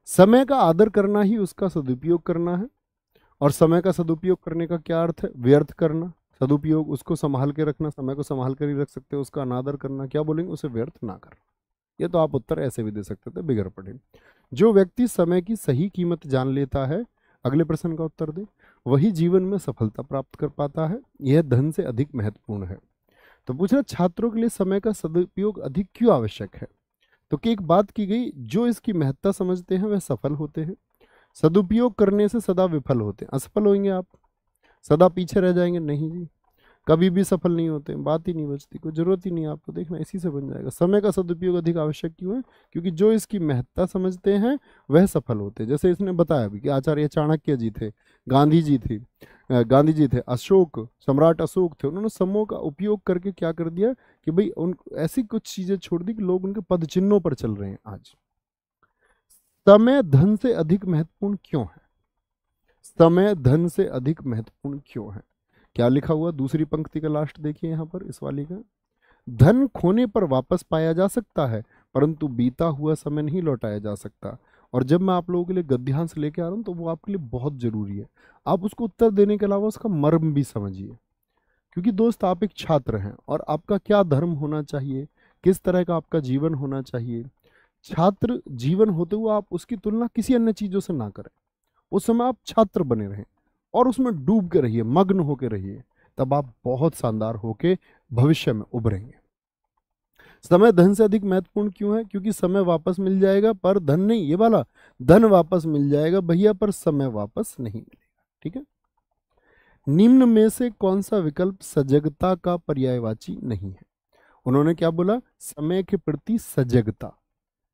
समय का आदर करना ही उसका सदुपयोग करना है। और समय का सदुपयोग करने का क्या अर्थ है? व्यर्थ करना। सदुपयोग उसको संभाल के रखना, समय को संभाल कर ही रख सकते हो। उसका अनादर करना, क्या बोलेंगे? उसे व्यर्थ ना करना। ये तो आप उत्तर ऐसे भी दे सकते थे बिगर पढ़े। जो व्यक्ति समय की सही कीमत जान लेता है, अगले प्रश्न का उत्तर दे, वही जीवन में सफलता प्राप्त कर पाता है। यह धन से अधिक महत्वपूर्ण है। तो पूछ रहा, छात्रों के लिए समय का सदुपयोग अधिक क्यों आवश्यक है? तो कि एक बात की गई, जो इसकी महत्ता समझते हैं वह सफल होते हैं। सदुपयोग करने से सदा विफल होते हैं। असफल होंगे आप, सदा पीछे रह जाएंगे, नहीं जी, कभी भी सफल नहीं होते, बात ही नहीं बचती, कोई जरूरत ही नहीं आपको, देखना इसी से बन जाएगा। समय का सदुपयोग अधिक आवश्यक क्यों है? क्योंकि जो इसकी महत्ता समझते हैं वह सफल होते हैं। जैसे इसने बताया भी कि आचार्य चाणक्य जी थे, गांधी जी थे, अशोक, सम्राट अशोक थे, उन्होंने समूह का उपयोग करके क्या कर दिया कि भाई उन ऐसी कुछ चीजें छोड़ दी कि लोग उनके पद चिन्हों पर चल रहे हैं आज। समय धन से अधिक महत्वपूर्ण क्यों है? समय धन से अधिक महत्वपूर्ण क्यों है? क्या लिखा हुआ दूसरी पंक्ति का लास्ट देखिए यहां पर, इस वाली का। धन खोने पर वापस पाया जा सकता है, परंतु बीता हुआ समय नहीं लौटाया जा सकता। और जब मैं आप लोगों के लिए गद्यांश लेके आ रहा हूं तो वो आपके लिए बहुत जरूरी है। आप उसको उत्तर देने के अलावा उसका मर्म भी समझिए। क्योंकि दोस्त, आप एक छात्र हैं और आपका क्या धर्म होना चाहिए, किस तरह का आपका जीवन होना चाहिए, छात्र जीवन होते हुए आप उसकी तुलना किसी अन्य चीजों से ना करें। उस समय आप छात्र बने रहें और उसमें डूब के रहिए, मग्न होके रहिए, तब आप बहुत शानदार होके भविष्य में उभरेंगे। समय धन से अधिक महत्वपूर्ण क्यों है? क्योंकि समय वापस मिल जाएगा पर धन नहीं, ये वाला धन वापस मिल जाएगा भैया पर समय वापस नहीं मिलेगा। ठीक है। निम्न में से कौन सा विकल्प सजगता का पर्यायवाची नहीं है? उन्होंने क्या बोला? समय के प्रति सजगता,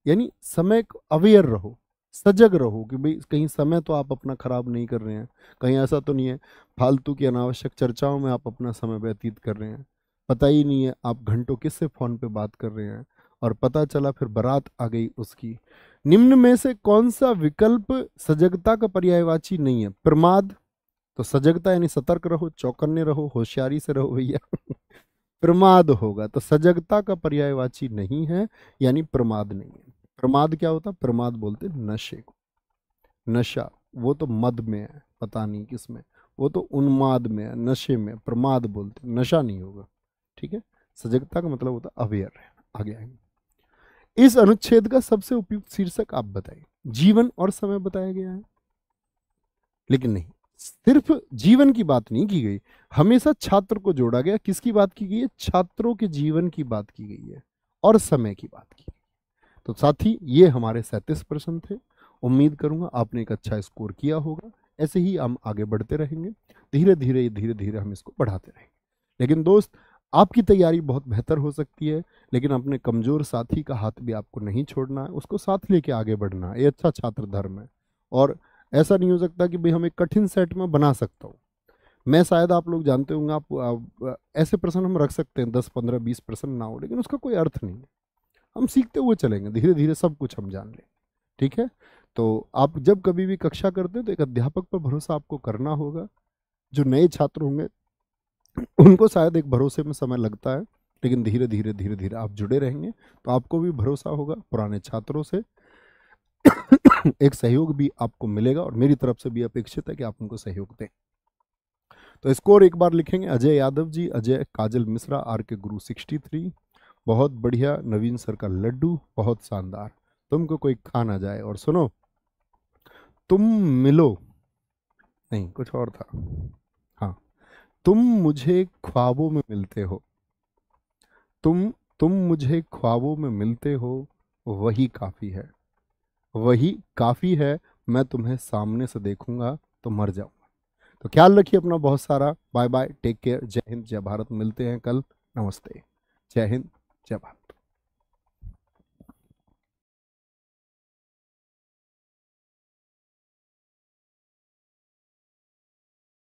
यानी समय अवेयर रहो, सजग रहो कि भाई कहीं समय तो आप अपना खराब नहीं कर रहे हैं, कहीं ऐसा तो नहीं है फालतू की अनावश्यक चर्चाओं में आप अपना समय व्यतीत कर रहे हैं, पता ही नहीं है आप घंटों किससे फोन पे बात कर रहे हैं और पता चला फिर बारात आ गई उसकी। निम्न में से कौन सा विकल्प सजगता का पर्यायवाची नहीं है? प्रमाद, तो सजगता यानी सतर्क रहो, चौकन्ने रहो, होशियारी से रहो भैया प्रमाद होगा, तो सजगता का पर्यायवाची नहीं है, यानी प्रमाद नहीं है। प्रमाद क्या होता? प्रमाद बोलते नशे को। नशा वो तो मद में है, पता नहीं किस में, वो तो उन्माद में है, नशे में। प्रमाद बोलते नशा नहीं होगा। ठीक है। सजगता का मतलब होता अवेयर है। आगे आएंगे। इस अनुच्छेद का सबसे उपयुक्त शीर्षक आप बताइए। जीवन और समय बताया गया है, लेकिन नहीं, सिर्फ जीवन की बात नहीं की गई, हमेशा छात्र को जोड़ा गया। किसकी बात की गई है? छात्रों के जीवन की बात की गई है और समय की बात की गई। तो साथी ये हमारे 37 प्रश्न थे। उम्मीद करूंगा आपने एक अच्छा स्कोर किया होगा। ऐसे ही हम आगे बढ़ते रहेंगे, धीरे धीरे हम इसको बढ़ाते रहेंगे। लेकिन दोस्त, आपकी तैयारी बहुत बेहतर हो सकती है, लेकिन अपने कमजोर साथी का हाथ भी आपको नहीं छोड़ना है, उसको साथ लेके आगे बढ़ना है। ये अच्छा छात्र धर्म है। और ऐसा नहीं हो सकता कि भाई हम एक कठिन सेट में बना सकता हूँ मैं, शायद आप लोग जानते होंगे, आप ऐसे प्रश्न हम रख सकते हैं 10 15 20 प्रश्न ना हो, लेकिन उसका कोई अर्थ नहीं है। हम सीखते हुए चलेंगे, धीरे धीरे सब कुछ हम जान लेंगे। ठीक है। तो आप जब कभी भी कक्षा करते हैं तो एक अध्यापक पर भरोसा आपको करना होगा। जो नए छात्र होंगे उनको शायद एक भरोसे में समय लगता है, लेकिन धीरे धीरे आप जुड़े रहेंगे तो आपको भी भरोसा होगा। पुराने छात्रों से एक सहयोग भी आपको मिलेगा और मेरी तरफ से भी अपेक्षित है कि आप उनको सहयोग दें। तो स्कोर एक बार लिखेंगे। अजय यादव जी, अजय काजल मिश्रा, आर के गुरु 63, बहुत बढ़िया। नवीन सर का लड्डू, बहुत शानदार। तुमको कोई खा ना जाए। और सुनो, तुम मिलो, नहीं कुछ और था, हाँ, तुम मुझे ख्वाबों में मिलते हो, तुम मुझे ख्वाबों में मिलते हो, वही काफी है, वही काफी है। मैं तुम्हें सामने से देखूंगा तो मर जाऊंगा। तो ख्याल रखिए अपना बहुत सारा। बाय बाय, टेक केयर, जय हिंद जय भारत। मिलते हैं कल। नमस्ते। जय हिंद जय भारत।